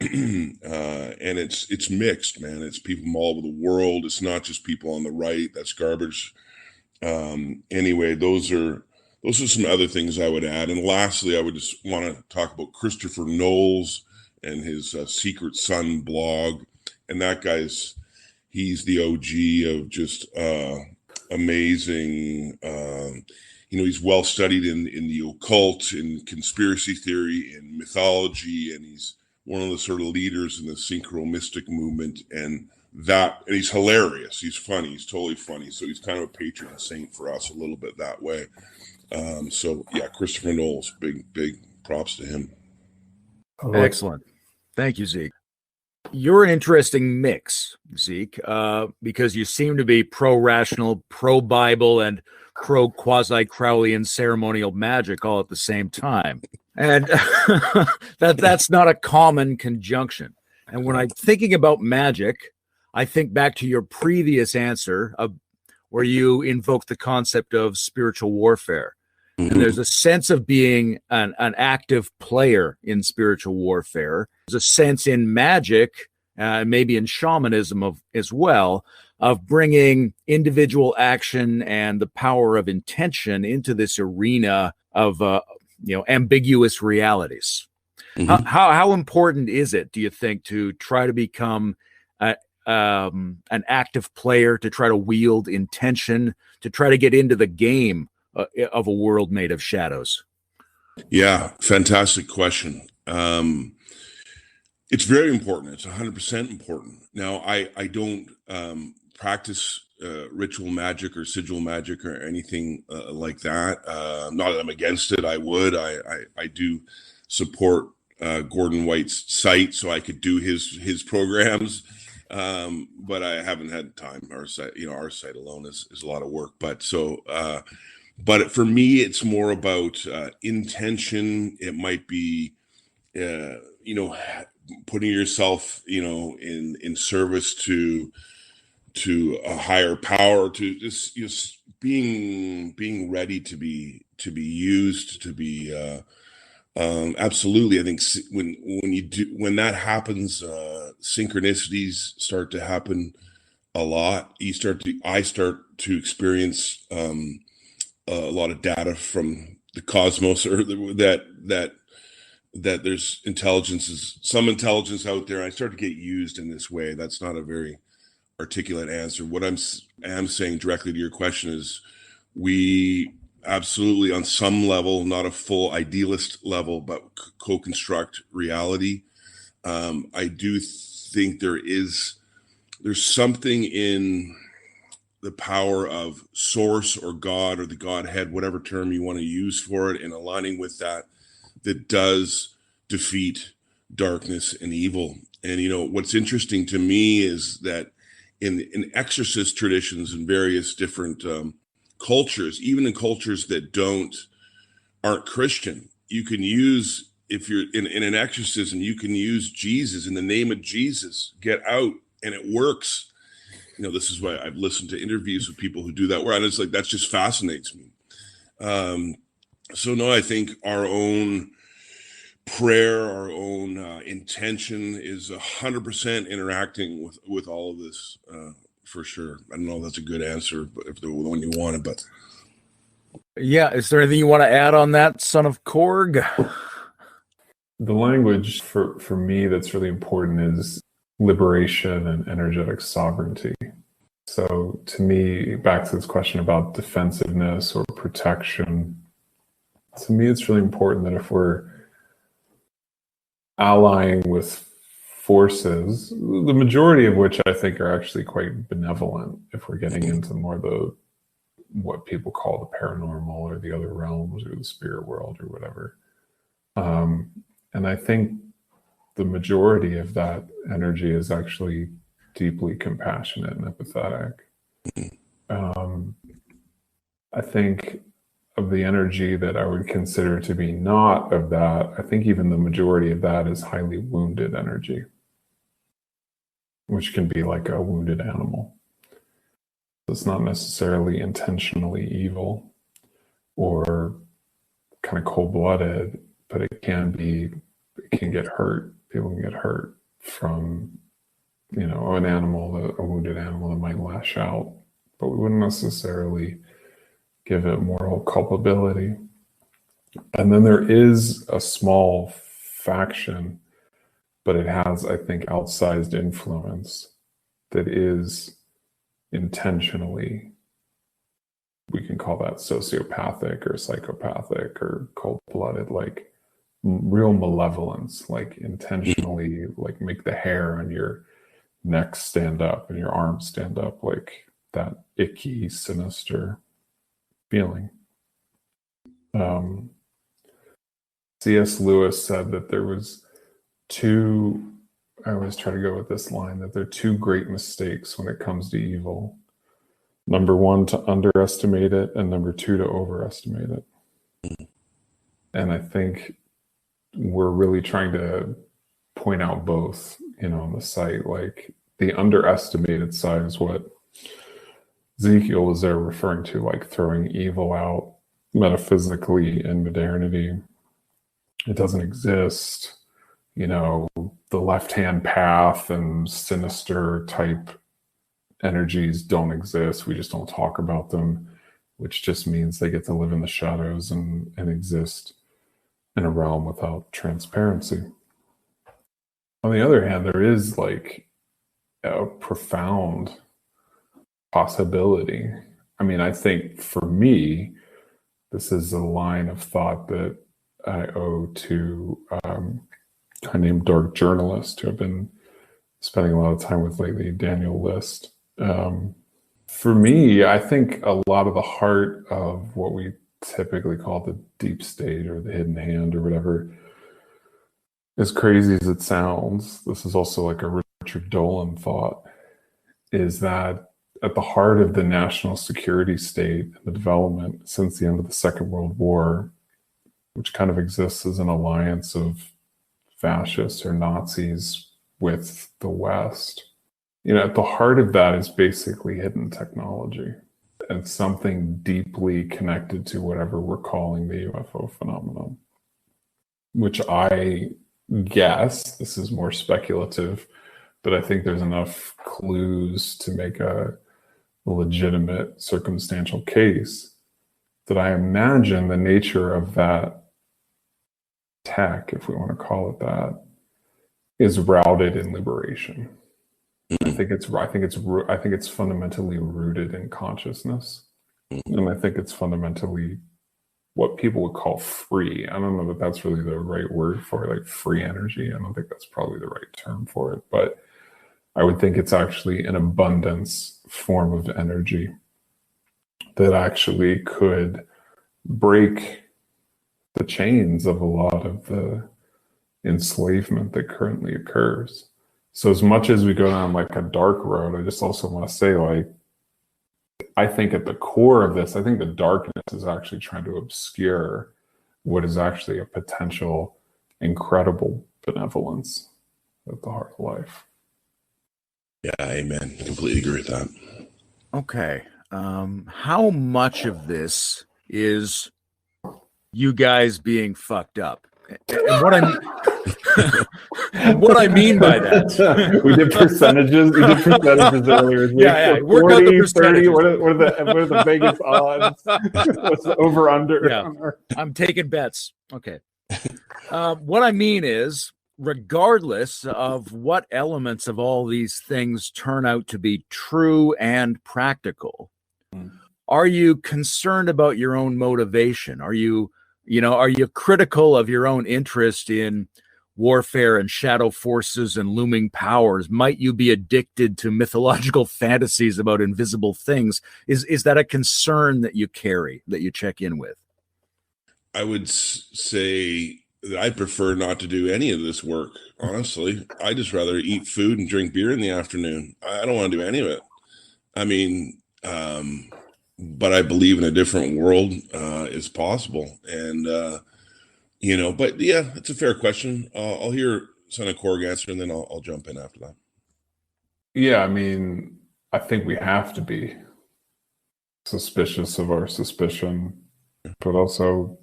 And it's mixed, man. It's people from all over the world. It's not just people on the right. That's garbage. Anyway, those are some other things I would add. And lastly, I would just want to talk about Christopher Knowles and his Secret Sun blog. And that he's the OG of just amazing. He's well studied in the occult, in conspiracy theory, in mythology, and he's one of the sort of leaders in the synchro mystic movement. And he's hilarious. He's funny. He's totally funny. So he's kind of a patron saint for us a little bit that way. So yeah, Christopher Knowles, big props to him. Excellent. Thank you, Zeke. You're an interesting mix, Zeke, because you seem to be pro-rational, pro-Bible, and pro-quasi-Crowleyan ceremonial magic all at the same time. And that's not a common conjunction. And when I'm thinking about magic, I think back to your previous answer where you invoked the concept of spiritual warfare. Mm-hmm. And there's a sense of being an active player in spiritual warfare. There's a sense in magic, maybe in shamanism as well, of bringing individual action and the power of intention into this arena of ambiguous realities. Mm-hmm. How important is it, do you think, to try to become an active player, to try to wield intention, to try to get into the game of a world made of shadows? Yeah, fantastic question. It's very important. It's 100% important. Now, I don't practice ritual magic or sigil magic or anything like that. Not that I'm against it. I would. I do support Gordon White's site, so I could do his programs. But I haven't had time. Our site alone is a lot of work. But for me, it's more about intention. It might be, putting yourself, in service to a higher power, to just being ready to be used, to be absolutely. I think when that happens, synchronicities start to happen a lot. I start to experience a lot of data from the cosmos, or that there's some intelligence out there. I start to get used in this way. That's not a very articulate answer. What I'm saying directly to your question is, we absolutely, on some level, not a full idealist level, but co-construct reality. I do think there's something in the power of source or God or the Godhead, whatever term you want to use for it, and aligning with that does defeat darkness and evil. And what's interesting to me is that in exorcist traditions in various different cultures, even in cultures that aren't Christian, you can use, if you're in an exorcism, you can use Jesus, in the name of Jesus, get out, and it works. This is why I've listened to interviews with people who do that, and it's like, that just fascinates me. So no, I think our own prayer, our own intention is 100% interacting with all of this, for sure. I don't know if that's a good answer, but if the one you wanted, but yeah. Is there anything you want to add on that, son of Korg? The language for me that's really important is liberation and energetic sovereignty. So to me, back to this question about defensiveness or protection, to me, it's really important that if we're allying with forces, the majority of which I think are actually quite benevolent, if we're getting into more what people call the paranormal or the other realms or the spirit world or whatever. And I think the majority of that energy is actually deeply compassionate and empathetic. I think of the energy that I would consider to be not of that, I think even the majority of that is highly wounded energy, which can be like a wounded animal. It's not necessarily intentionally evil or kind of cold-blooded, but it can get hurt. People can get hurt from, an animal, a wounded animal that might lash out, but we wouldn't necessarily give it moral culpability. And then there is a small faction, but it has, I think, outsized influence that is intentionally, we can call that sociopathic or psychopathic or cold-blooded, like real malevolence, like intentionally, like make the hair on your neck stand up and your arms stand up, like that icky, sinister feeling. C.S. Lewis said that there was I always try to go with this line, that there are two great mistakes when it comes to evil. Number one, to underestimate it, and number two, to overestimate it. And I think we're really trying to point out both, on the site. Like, the underestimated side is what Ezekiel was there referring to, like throwing evil out metaphysically in modernity. It doesn't exist. The left-hand path and sinister type energies don't exist. We just don't talk about them, which just means they get to live in the shadows and exist in a realm without transparency. On the other hand, there is like a profound possibility. I mean, I think for me, this is a line of thought that I owe to a named dark journalist who I've been spending a lot of time with lately, Daniel List. For me, I think a lot of the heart of what we typically call the deep state or the hidden hand or whatever, as crazy as it sounds, this is also like a Richard Dolan thought, is that at the heart of the national security state and the development since the end of the Second World War, which kind of exists as an alliance of fascists or Nazis with the West, at the heart of that is basically hidden technology and something deeply connected to whatever we're calling the UFO phenomenon, which I guess, this is more speculative, but I think there's enough clues to make a legitimate circumstantial case that I imagine the nature of that tech, if we want to call it that, is routed in liberation. I think it's fundamentally rooted in consciousness, and I think it's fundamentally what people would call free. I don't know that that's really the right word for it, like free energy. I don't think that's probably the right term for it, but I would think it's actually an abundance form of energy that actually could break the chains of a lot of the enslavement that currently occurs. So as much as we go down like a dark road, I just also want to say, like, I think at the core of this, I think the darkness is actually trying to obscure what is actually a potential incredible benevolence at the heart of life. Yeah, amen. I completely agree with that. Okay. How much of this is you guys being fucked up? And what I mean by that, we did percentages earlier. Yeah, work out the 30. What are the Vegas odds? What's the over under? Yeah, I'm taking bets. Okay. What I mean is, regardless of what elements of all these things turn out to be true and practical, are you concerned about your own motivation? Are you critical of your own interest in warfare and shadow forces and looming powers? Might you be addicted to mythological fantasies about invisible things? Is that a concern that you carry, that you check in with? I would say that I prefer not to do any of this work, honestly. I just rather eat food and drink beer in the afternoon. I don't want to do any of it. I mean, but I believe in a different world is possible. And, but yeah, it's a fair question. I'll hear Son of Korg answer, and then I'll jump in after that. Yeah, I mean, I think we have to be suspicious of our suspicion, but also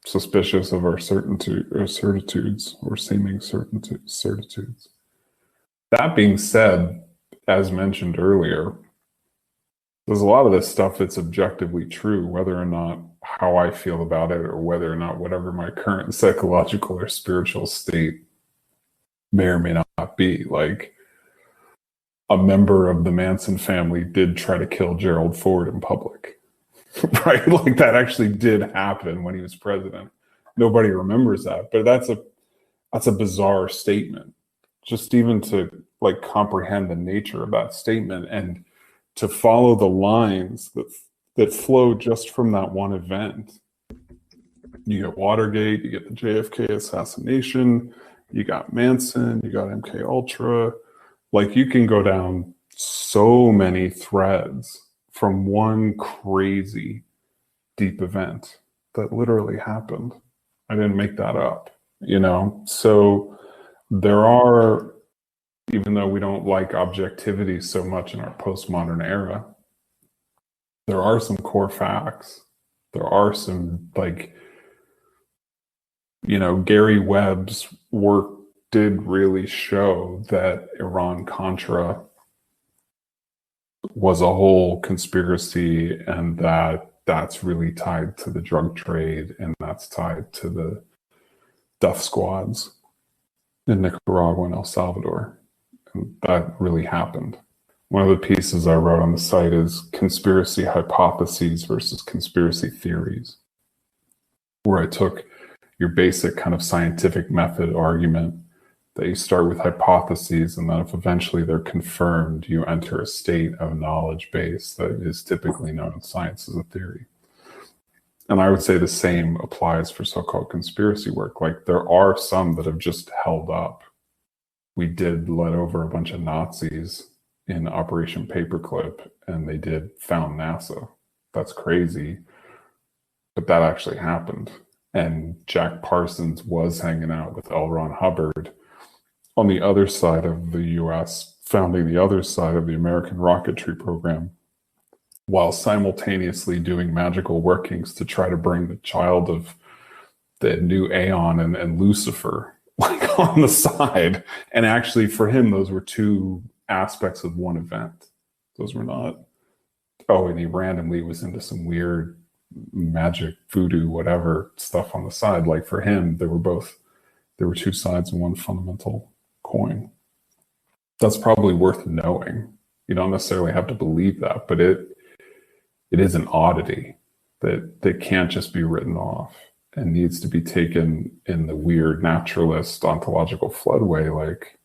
suspicious of our certitudes or seeming certitudes. That being said, as mentioned earlier, there's a lot of this stuff that's objectively true, whether or not how I feel about it, or whether or not whatever my current psychological or spiritual state may or may not be. Like, a member of the Manson family did try to kill Gerald Ford in public, right? Like, that actually did happen when he was president. Nobody remembers that, but that's a bizarre statement. Just even to like comprehend the nature of that statement and to follow the lines that flow just from that one event. You get Watergate, you get the JFK assassination, you got Manson, you got MK Ultra. Like, you can go down so many threads from one crazy deep event that literally happened. I didn't make that up, So there are, even though we don't like objectivity so much in our postmodern era, there are some core facts. There are some, Gary Webb's work did really show that Iran-Contra was a whole conspiracy, and that's really tied to the drug trade, and that's tied to the death squads in Nicaragua and El Salvador. And that really happened. One of the pieces I wrote on the site is conspiracy hypotheses versus conspiracy theories, where I took your basic kind of scientific method argument that you start with hypotheses, and then if eventually they're confirmed, you enter a state of knowledge base that is typically known in science as a theory. And I would say the same applies for so-called conspiracy work. Like, there are some that have just held up. We did let over a bunch of Nazis in Operation Paperclip, and they did found NASA. That's crazy, but that actually happened. And Jack Parsons was hanging out with L. Ron Hubbard on the other side of the US, founding the other side of the American rocketry program, while simultaneously doing magical workings to try to bring the child of the new Aeon and Lucifer like on the side. And actually for him, those were two aspects of one event. Those were not, oh, and he randomly was into some weird magic, voodoo, whatever stuff on the side. Like, for him, there were two sides of one fundamental coin. That's probably worth knowing. You don't necessarily have to believe that, but it is an oddity that can't just be written off and needs to be taken in the weird naturalist ontological flood way. Like,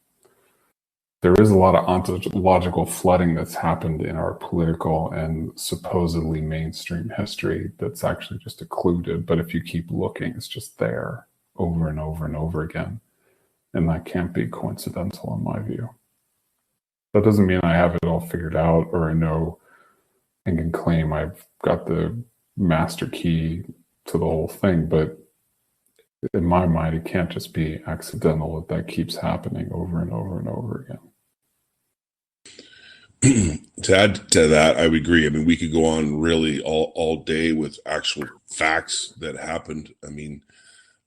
there is a lot of ontological flooding that's happened in our political and supposedly mainstream history that's actually just occluded. But if you keep looking, it's just there over and over and over again. And that can't be coincidental in my view. That doesn't mean I have it all figured out or I know and can claim I've got the master key to the whole thing. But in my mind, it can't just be accidental that keeps happening over and over and over again. To add to that, I would agree. I mean, we could go on really all day with actual facts that happened. I mean,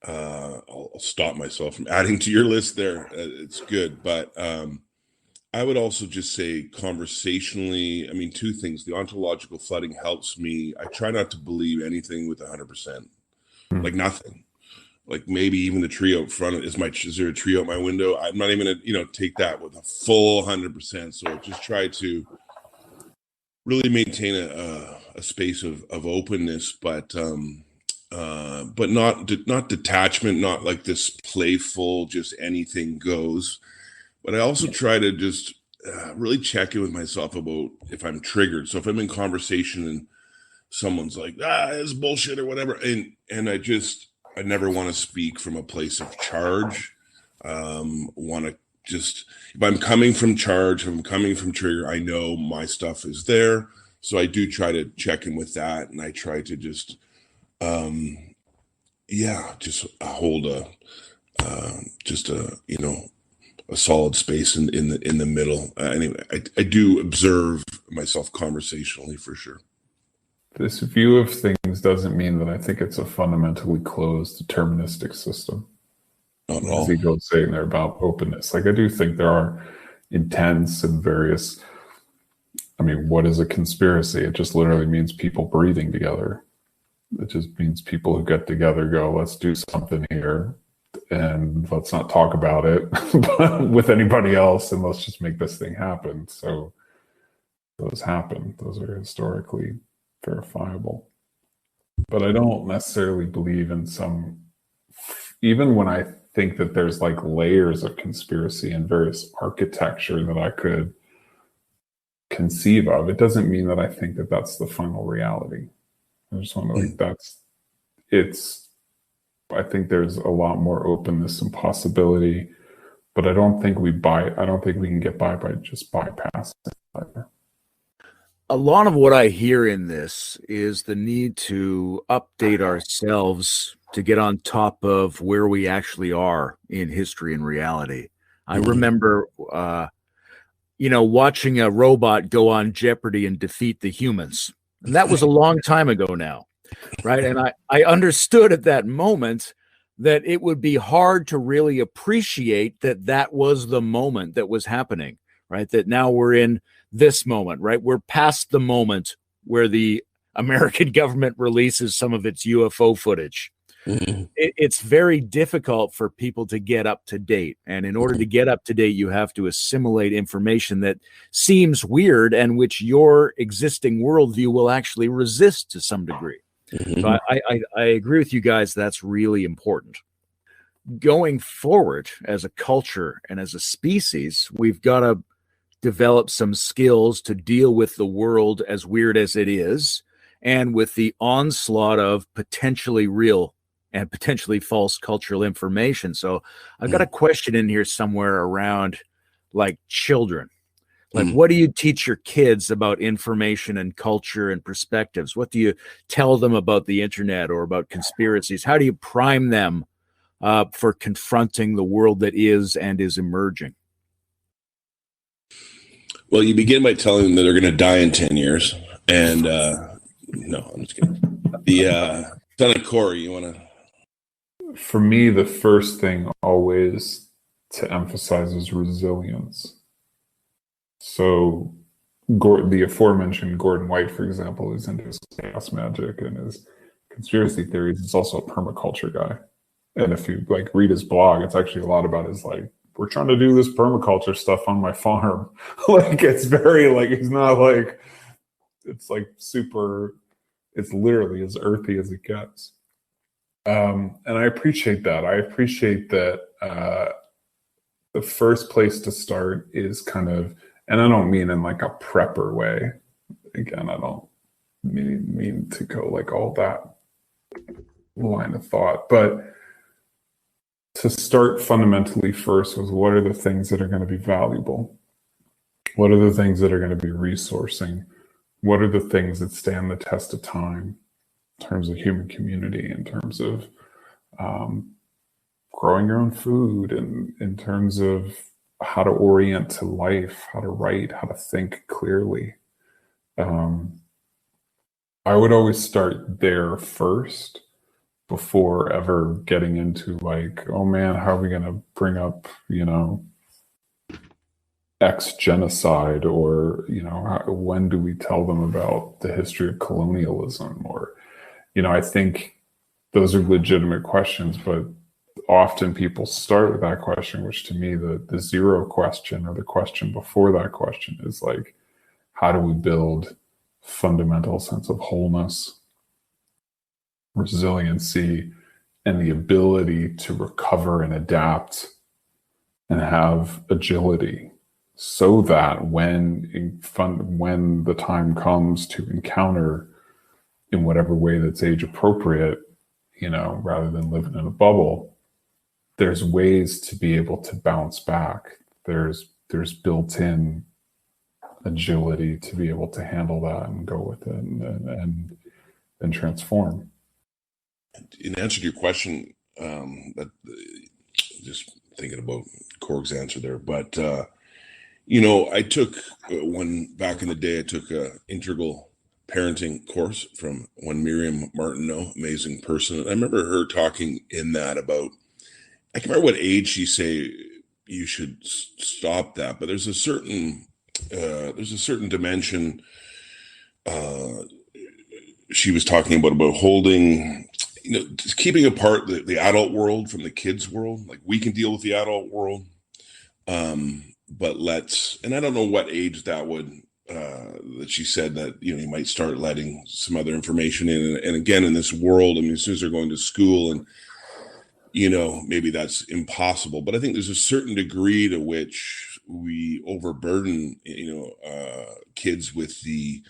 I'll stop myself from adding to your list there. It's good. But I would also just say conversationally, I mean, two things. The ontological flooding helps me. I try not to believe anything with 100%, like nothing. Like, maybe even the tree out front is there a tree out my window? I'm not even gonna, take that with a full 100%. So just try to really maintain a space of openness, but not detachment, not like this playful, just anything goes. But I also try to just really check in with myself about if I'm triggered. So if I'm in conversation and someone's like, it's bullshit or whatever, and I never want to speak from a place of charge. Want to just, if I'm coming from charge, if I'm coming from trigger, I know my stuff is there. So I do try to check in with that, and I try to just, just hold a solid space in the middle. Anyway, I do observe myself conversationally for sure. This view of things doesn't mean that I think it's a fundamentally closed deterministic system. Not at all. Ezekiel's saying there about openness. Like, I do think there are intents and various, I mean, what is a conspiracy? It just literally means people breathing together. It just means people who get together go, let's do something here and let's not talk about it with anybody else, and let's just make this thing happen. So those happen. Those are historically verifiable. But I don't necessarily believe in some, even when I think that there's like layers of conspiracy and various architecture that I could conceive of, it doesn't mean that I think that that's the final reality. I just want to I think there's a lot more openness and possibility, but I don't think we can get by just bypassing it either. A lot of what I hear in this is the need to update ourselves to get on top of where we actually are in history and reality. I remember, watching a robot go on Jeopardy and defeat the humans. And that was a long time ago now, right? And I understood at that moment that it would be hard to really appreciate that was the moment that was happening, right? That now we're in this moment, right? We're past the moment where the American government releases some of its UFO footage. Mm-hmm. It's very difficult for people to get up to date. And in order to get up to date, you have to assimilate information that seems weird and which your existing worldview will actually resist to some degree. So I agree with you guys. That's really important. Going forward as a culture and as a species, we've got to develop some skills to deal with the world, as weird as it is, and with the onslaught of potentially real and potentially false cultural information. So I've got a question in here somewhere around like children. Like, what do you teach your kids about information and culture and perspectives? What do you tell them about the internet or about conspiracies? How do you prime them for confronting the world that is and is emerging? Well, you begin by telling them that they're going to die in 10 years. And no, I'm just kidding. The son of Corey, you want to? For me, the first thing always to emphasize is resilience. So the aforementioned Gordon White, for example, is into his chaos magic and his conspiracy theories. He's also a permaculture guy. And if you like read his blog, it's actually a lot about his like, we're trying to do this permaculture stuff on my farm. Like it's very like, he's not like, it's like super, it's literally as earthy as it gets. And I appreciate that. I appreciate that the first place to start is kind of, and I don't mean in like a prepper way. Again, I don't mean to go like all that line of thought, but to start fundamentally first with what are the things that are going to be valuable? What are the things that are going to be resourcing? What are the things that stand the test of time in terms of human community, in terms of growing your own food, and in terms of how to orient to life, how to write, how to think clearly. I would always start there first before ever getting into like, oh man, how are we going to bring up, X genocide, or, when do we tell them about the history of colonialism? Or, I think those are legitimate questions, but often people start with that question, which to me, the zero question or the question before that question is like, how do we build fundamental sense of wholeness, resiliency, and the ability to recover and adapt and have agility, so that when the time comes to encounter in whatever way that's age appropriate, rather than living in a bubble, there's ways to be able to bounce back. There's built-in agility to be able to handle that and go with it and transform. In answer to your question, just thinking about Korg's answer there, but I took back in the day. I took a integral parenting course from one Miriam Martineau, amazing person. And I remember her talking in that about, I can't remember what age she say you should stop that, but there's a certain dimension she was talking about holding, just keeping apart the adult world from the kids world. Like we can deal with the adult world, but and I don't know what age that would, that she said that, you might start letting some other information in. And again, in this world, I mean, as soon as they're going to school and, maybe that's impossible, but I think there's a certain degree to which we overburden, kids with the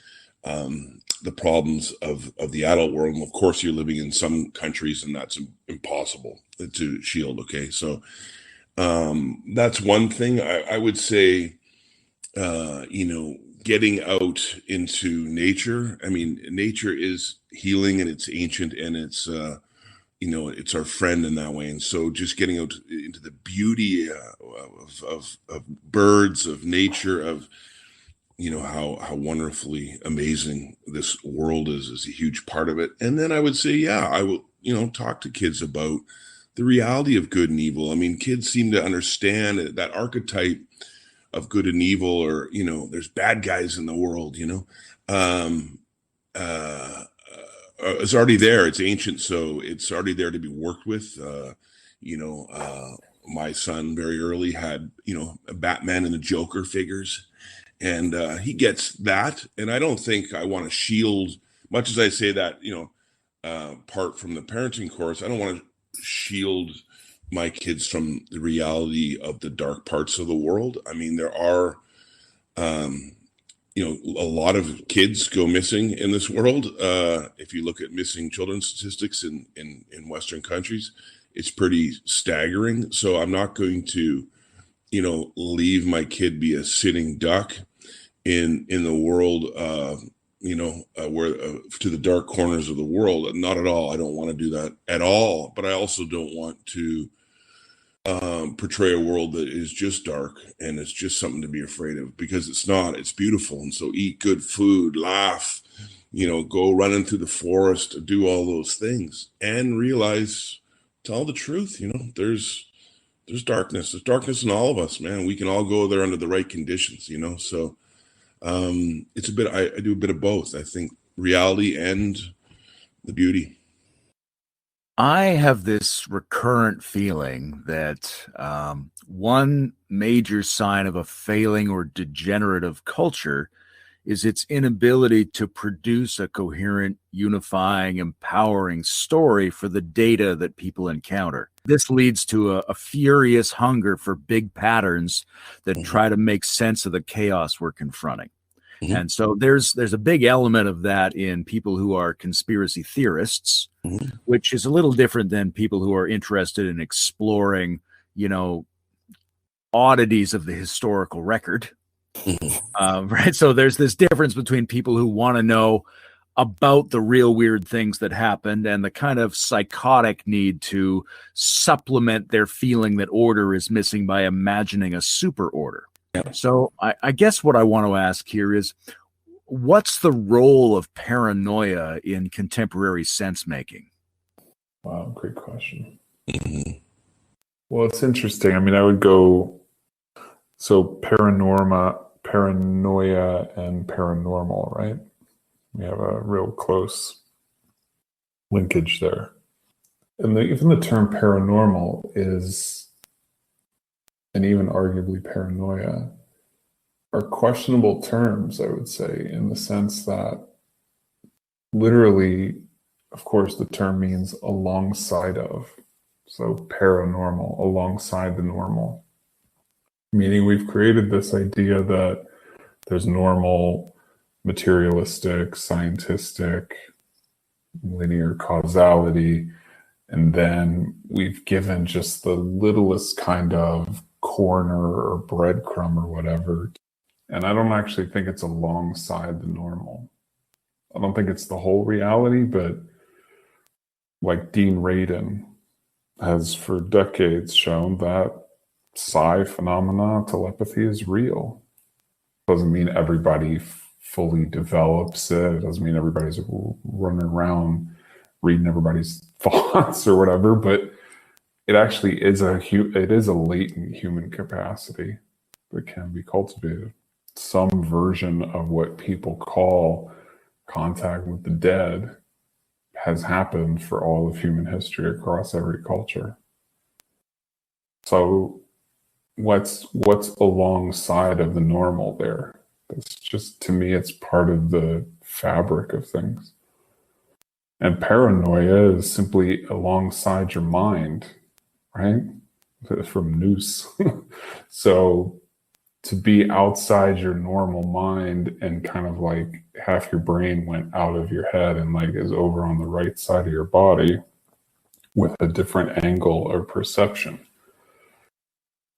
problems of the adult world. And of course, you're living in some countries and that's impossible to shield. Okay. So, that's one thing I would say, getting out into nature. I mean, nature is healing and it's ancient and it's, it's our friend in that way. And so just getting out into the beauty of birds, of nature, of, how wonderfully amazing this world is a huge part of it. And then I would say, yeah, I will, talk to kids about the reality of good and evil. I mean, kids seem to understand that archetype of good and evil, or, there's bad guys in the world, it's already there. It's ancient. So it's already there to be worked with. My son very early had, a Batman and the Joker figures, and he gets that. And I don't think I want to shield, much as I say that, part from the parenting course, I don't want to shield my kids from the reality of the dark parts of the world. I mean, there are, a lot of kids go missing in this world. If you look at missing children statistics in Western countries, it's pretty staggering. So I'm not going to, leave my kid be a sitting duck in the world, where to the dark corners of the world. Not at all. I don't want to do that at all. But I also don't want to portray a world that is just dark and it's just something to be afraid of, because it's not. It's beautiful. And so eat good food, laugh, go running through the forest, do all those things, and realize, tell the truth. There's darkness. There's darkness in all of us, man. We can all go there under the right conditions, So it's a bit. I do a bit of both. I think reality and the beauty. I have this recurrent feeling that one major sign of a failing or degenerative culture is its inability to produce a coherent, unifying, empowering story for the data that people encounter. This leads to a furious hunger for big patterns that try to make sense of the chaos we're confronting. And so there's a big element of that in people who are conspiracy theorists, which is a little different than people who are interested in exploring, oddities of the historical record. Right. So there's this difference between people who want to know about the real weird things that happened and the kind of psychotic need to supplement their feeling that order is missing by imagining a super order. So I guess what I want to ask here is, what's the role of paranoia in contemporary sense making? Wow, great question. Well, it's interesting. I mean, I would go, so paranoia and paranormal, right? We have a real close linkage there. And even the term paranormal is, and even arguably paranoia, are questionable terms, I would say, in the sense that literally, of course, the term means alongside of. So paranormal, alongside the normal. Meaning we've created this idea that there's normal, materialistic, scientistic, linear causality, and then we've given just the littlest kind of corner or breadcrumb or whatever. And I don't actually think it's alongside the normal. I don't think it's the whole reality, but like Dean Radin has for decades shown that psi phenomena, telepathy is real. Doesn't mean everybody fully develops it. It doesn't mean everybody's running around reading everybody's thoughts or whatever, but it actually is it is a latent human capacity that can be cultivated. Some version of what people call contact with the dead has happened for all of human history across every culture. So what's alongside of the normal there? It's just, to me, it's part of the fabric of things. And paranoia is simply alongside your mind, right? From noose. So to be outside your normal mind and kind of like half your brain went out of your head and like is over on the right side of your body with a different angle of perception.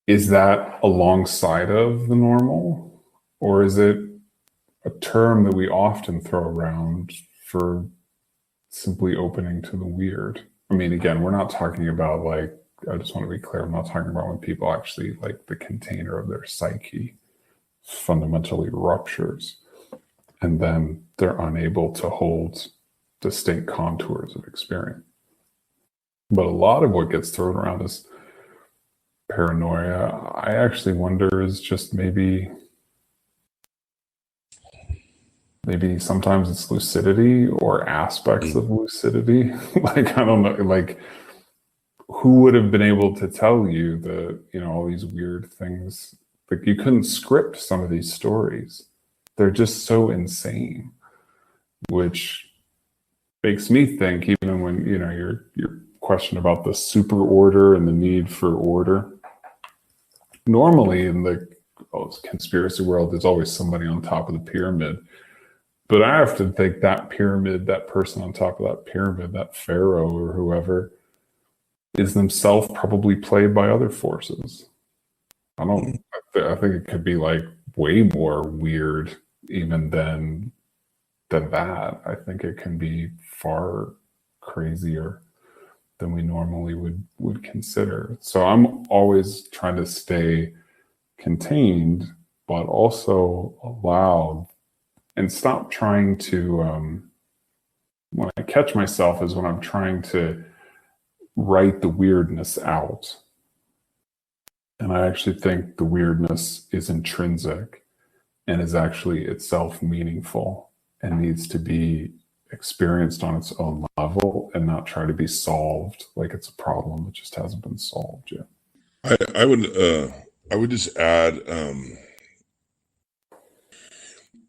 Is that alongside of the normal? Or is it a term that we often throw around for simply opening to the weird? I mean, again, we're not talking about like, I just want to be clear, I'm not talking about when people actually, like, the container of their psyche fundamentally ruptures and then they're unable to hold distinct contours of experience. But a lot of what gets thrown around is paranoia. I actually wonder is just maybe sometimes it's lucidity or aspects of lucidity. Like, I don't know, like, who would have been able to tell you that, all these weird things, like you couldn't script some of these stories. They're just so insane, which makes me think, even when, your question about the super order and the need for order, normally in the conspiracy world, there's always somebody on top of the pyramid. But I often think that pyramid, that person on top of that pyramid, that pharaoh or whoever, is themselves probably played by other forces. I think it could be like way more weird even than that. I think it can be far crazier than we normally would consider. So I'm always trying to stay contained, but also allow and stop trying to, when I catch myself is when I'm trying to write the weirdness out. And I actually think the weirdness is intrinsic and is actually itself meaningful and needs to be experienced on its own level and not try to be solved like it's a problem that just hasn't been solved yet. I would just add,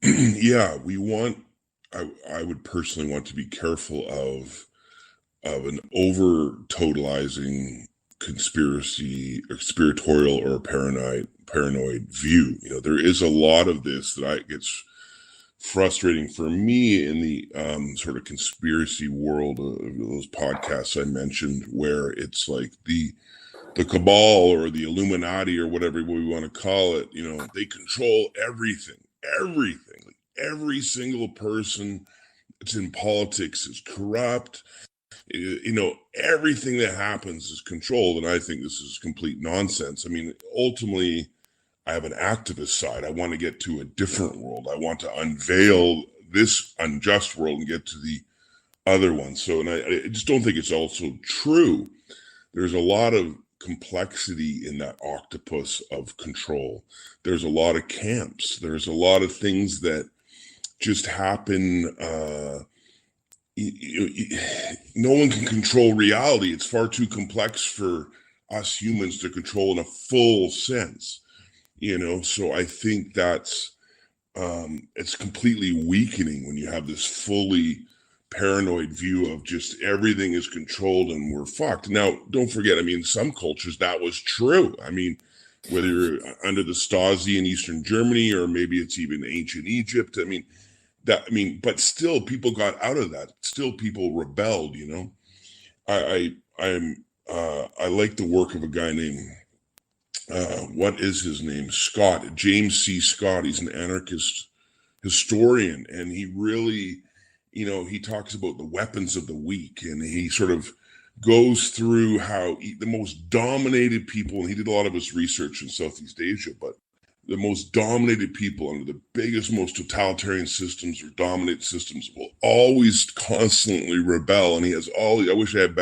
yeah, I would personally want to be careful of an over totalizing conspiracy or conspiratorial or paranoid view. There is a lot of this that gets frustrating for me in the sort of conspiracy world of those podcasts I mentioned, where it's like the cabal or the Illuminati or whatever we want to call it, they control everything. Every single person that's in politics is corrupt. Everything that happens is controlled. And I think this is complete nonsense. I mean, ultimately, I have an activist side. I want to get to a different world. I want to unveil this unjust world and get to the other one. So, and I just don't think it's also true. There's a lot of complexity in that octopus of control. There's a lot of camps. There's a lot of things that just happen. No one can control reality. It's far too complex for us humans to control in a full sense. So I think that's it's completely weakening when you have this fully paranoid view of just everything is controlled and we're fucked. Now, don't forget, in some cultures that was true. Whether you're under the Stasi in Eastern Germany or maybe it's even ancient Egypt. But still people got out of that. Still people rebelled, I like the work of a guy named what is his name? James C. Scott. He's an anarchist historian, and he really, he talks about the weapons of the weak, and he sort of goes through how the most dominated people, and he did a lot of his research in Southeast Asia, but the most dominated people under the biggest, most totalitarian systems or dominant systems will always constantly rebel. And he has I wish I had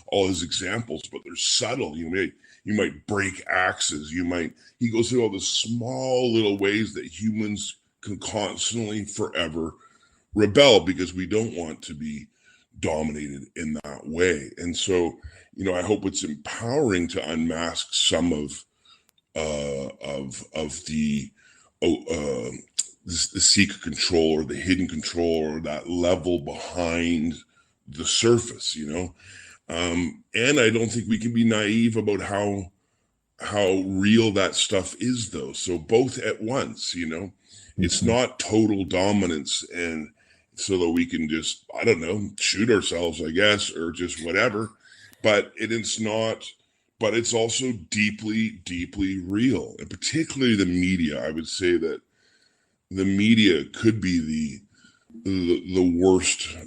all his examples, but they're subtle. You might break axes. He goes through all the small little ways that humans can constantly forever rebel because we don't want to be dominated in that way. And so, I hope it's empowering to unmask some of the secret control or the hidden control or that level behind the surface, and I don't think we can be naive about how real that stuff is, though. So both at once, it's not total dominance, and so that we can just, I don't know, shoot ourselves, I guess, or just whatever. But it's not. But it's also deeply, deeply real, and particularly the media. I would say that the media could be the worst.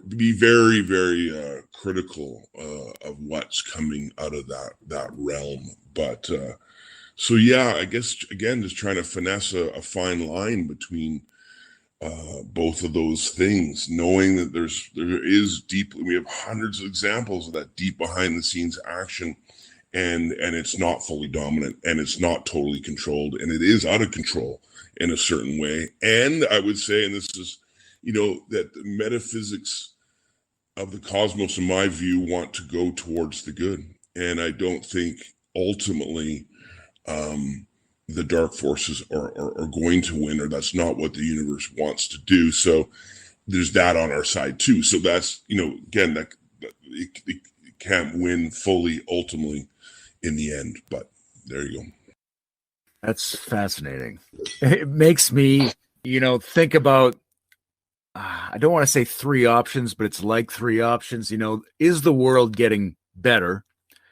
Be very, very critical of what's coming out of that realm. But so yeah, I guess again, just trying to finesse a fine line between both of those things, knowing that there is we have hundreds of examples of that deep behind the scenes action, and it's not fully dominant, and it's not totally controlled, and it is out of control in a certain way. And I would say, and this is, that the metaphysics of the cosmos, in my view, want to go towards the good. And I don't think ultimately the dark forces are going to win, or that's not what the universe wants to do. So there's that on our side too. So that's, again, that it can't win fully ultimately in the end, but there you go. That's fascinating. It makes me, think about, I don't want to say three options, but it's like three options. Is the world getting better?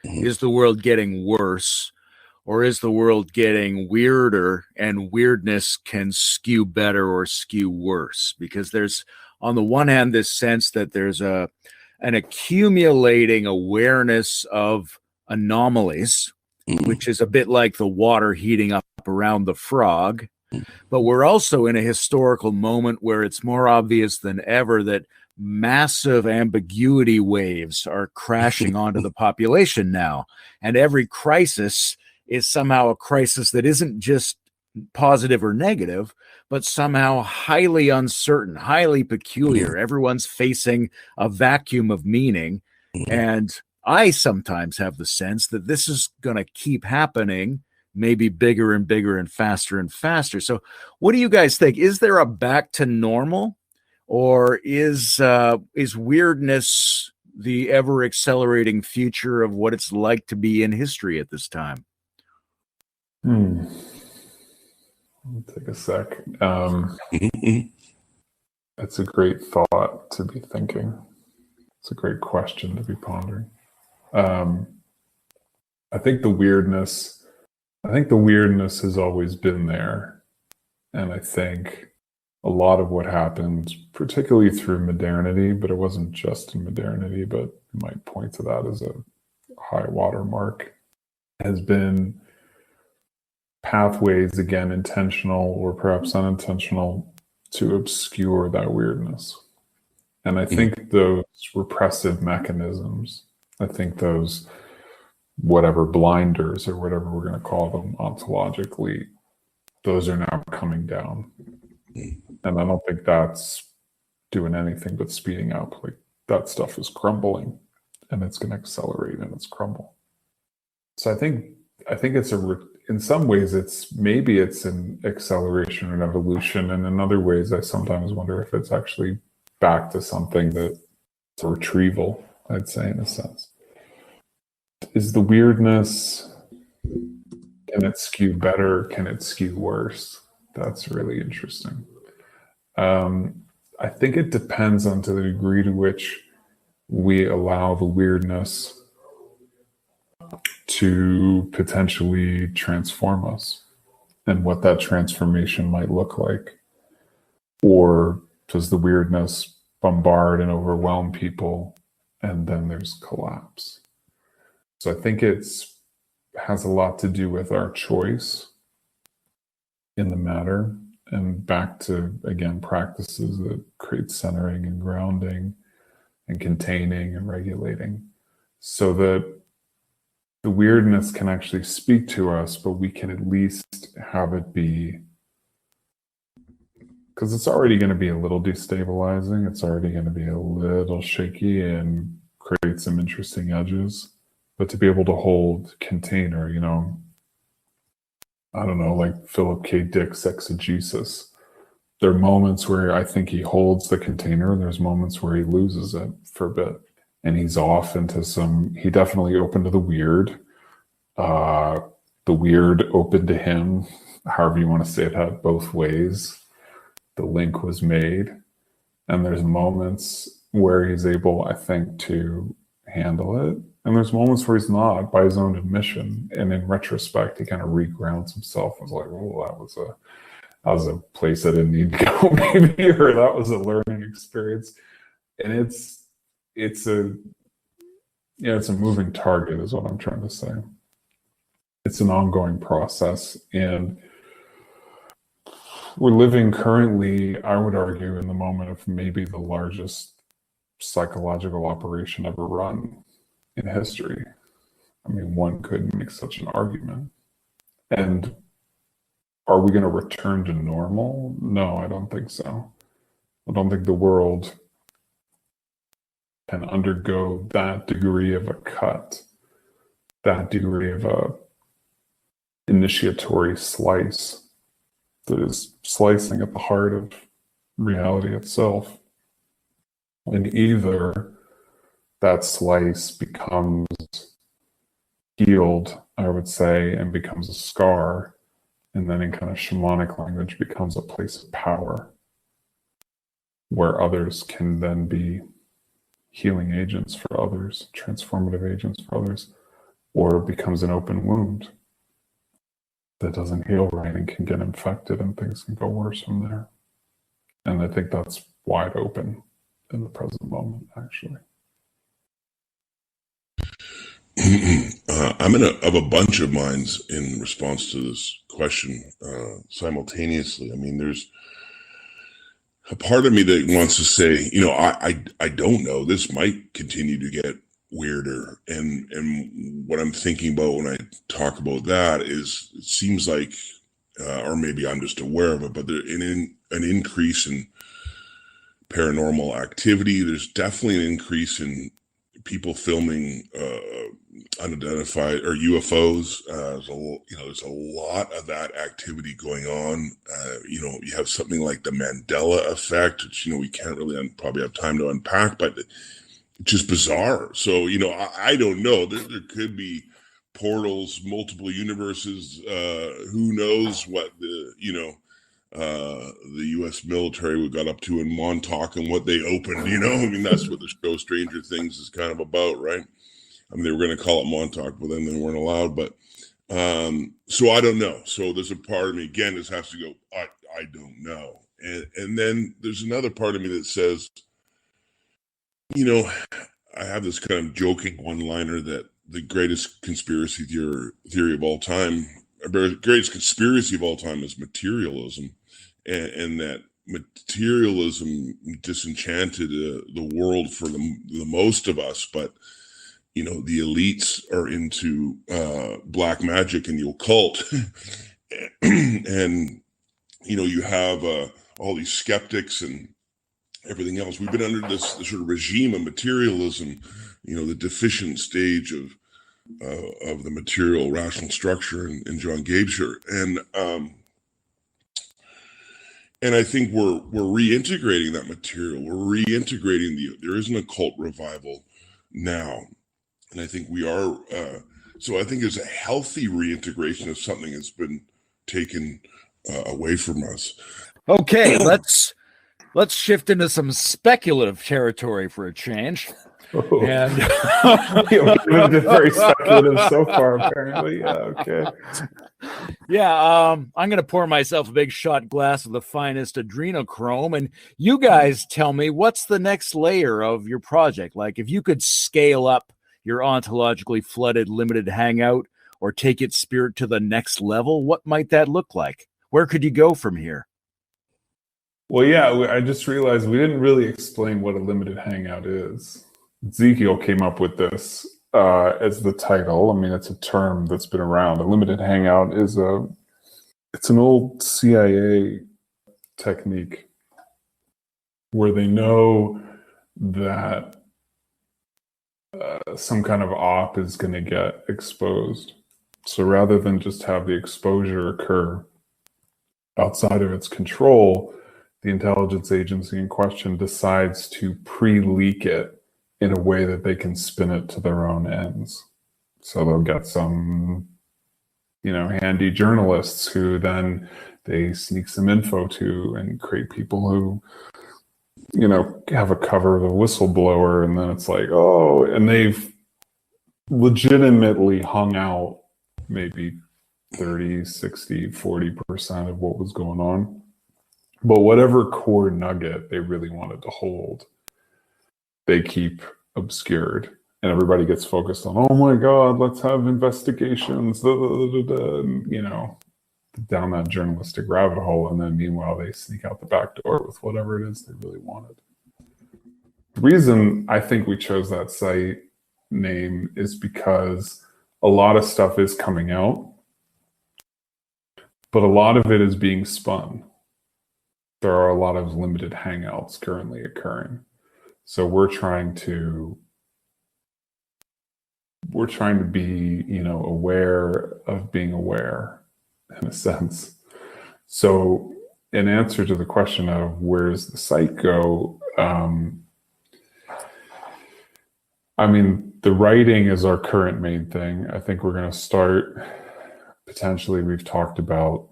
Mhm. Is the world getting worse? Or is the world getting weirder, and weirdness can skew better or skew worse? Because there's, on the one hand, this sense that there's an accumulating awareness of anomalies, which is a bit like the water heating up around the frog. But we're also in a historical moment where it's more obvious than ever that massive ambiguity waves are crashing onto the population now. And every crisis is somehow a crisis that isn't just positive or negative, but somehow highly uncertain, highly peculiar. Everyone's facing a vacuum of meaning. And I sometimes have the sense that this is going to keep happening, maybe bigger and bigger and faster and faster. So what do you guys think? Is there a back to normal, or is weirdness the ever accelerating future of what it's like to be in history at this time? I'll take a sec. It's a great thought to be thinking. It's a great question to be pondering. I think the weirdness has always been there. And I think a lot of what happened, particularly through modernity, but it wasn't just in modernity, but you might point to that as a high watermark, has been pathways, again, intentional or perhaps unintentional, to obscure that weirdness. And I think those repressive mechanisms, I think those whatever blinders or whatever we're going to call them ontologically, those are now coming down. And I don't think that's doing anything but speeding up. Like, that stuff is crumbling, and it's going to accelerate and it's crumble. So I think it's in some ways it's an acceleration and evolution, and in other ways I sometimes wonder if it's actually back to something that's a retrieval, I'd say, in a sense. Is the weirdness, can it skew better? Can it skew worse? That's really interesting. I think it depends on to the degree to which we allow the weirdness to potentially transform us, and what that transformation might look like. Or does the weirdness bombard and overwhelm people, and then there's collapse? So I think has a lot to do with our choice in the matter, and back to, again, practices that create centering and grounding and containing and regulating, so that the weirdness can actually speak to us, but we can at least have it be, because it's already going to be a little destabilizing. It's already going to be a little shaky and create some interesting edges. But to be able to hold container, I don't know, like Philip K. Dick's exegesis. There are moments where I think he holds the container, and there's moments where he loses it for a bit. And he's off into he definitely opened to the weird. The weird opened to him, however you want to say it, had both ways. The link was made. And there's moments where he's able, I think, to handle it. And there's moments where he's not, by his own admission. And in retrospect, he kind of regrounds himself and was like, oh, that was a place I didn't need to go, maybe, or that was a learning experience. And it's a moving target, is what I'm trying to say. It's an ongoing process, and we're living currently, I would argue, in the moment of maybe the largest psychological operation ever run in history. I mean, one could make such an argument. And are we going to return to normal? No, I don't think so. I don't think the world can undergo that degree of a cut, that degree of a initiatory slice that is slicing at the heart of reality itself. And either that slice becomes healed, I would say, and becomes a scar, and then in kind of shamanic language becomes a place of power where others can then be healing agents for others, transformative agents for others, or it becomes an open wound that doesn't heal right and can get infected and things can go worse from there. And I think that's wide open in the present moment, actually. I'm of a bunch of minds in response to this question simultaneously. I mean, there's a part of me that wants to say, I don't know. This might continue to get weirder. And what I'm thinking about when I talk about that is it seems like, or maybe I'm just aware of it, but there's an increase in paranormal activity. There's definitely an increase in people filming unidentified or UFOs. There's a lot of that activity going on. You have something like the Mandela effect, which we can't really probably have time to unpack, but it's just bizarre. So I don't know. There could be portals, multiple universes. Who knows what the U.S. military we got up to in Montauk and what they opened, I mean, that's what the show Stranger Things is kind of about, right? I mean, they were going to call it Montauk, but then they weren't allowed. But so I don't know. So there's a part of me, again, this has to go, I don't know. And then there's another part of me that says, I have this kind of joking one-liner that the greatest conspiracy theory of all time, the greatest conspiracy of all time is materialism, and that materialism disenchanted the world for the most of us, but the elites are into black magic and the occult, and you have all these skeptics and everything else. We've been under this sort of regime of materialism, the deficient stage of the material rational structure in John Gabesher, and I think we're reintegrating that material. We're reintegrating there is an occult revival now, and I think we are. So I think there's a healthy reintegration of something that's been taken away from us. Okay, let's shift into some speculative territory for a change. Oh. And We've been very speculative so far, apparently. Yeah, okay. Yeah, I'm going to pour myself a big shot glass of the finest adrenochrome, and you guys tell me what's the next layer of your project. Like, if you could scale up your ontologically flooded limited hangout or take its spirit to the next level, what might that look like? Where could you go from here? Well, yeah, I just realized we didn't really explain what a limited hangout is. Ezekiel came up with this as the title. I mean, it's a term that's been around. A limited hangout is it's an old CIA technique where they know that some kind of op is going to get exposed. So rather than just have the exposure occur outside of its control, the intelligence agency in question decides to pre-leak it in a way that they can spin it to their own ends. So they'll get some, handy journalists who then they sneak some info to and create people who, have a cover of a whistleblower, and then it's like, oh, and they've legitimately hung out maybe 30, 60, 40% of what was going on. But whatever core nugget they really wanted to hold, they keep obscured, and everybody gets focused on, oh my God, let's have investigations, and, down that journalistic rabbit hole. And then meanwhile, they sneak out the back door with whatever it is they really wanted. The reason I think we chose that site name is because a lot of stuff is coming out, but a lot of it is being spun. There are a lot of limited hangouts currently occurring. So we're trying to be, aware of being aware, in a sense. So in answer to the question of where does the site go, I mean, the writing is our current main thing. I think we're going to start, potentially, we've talked about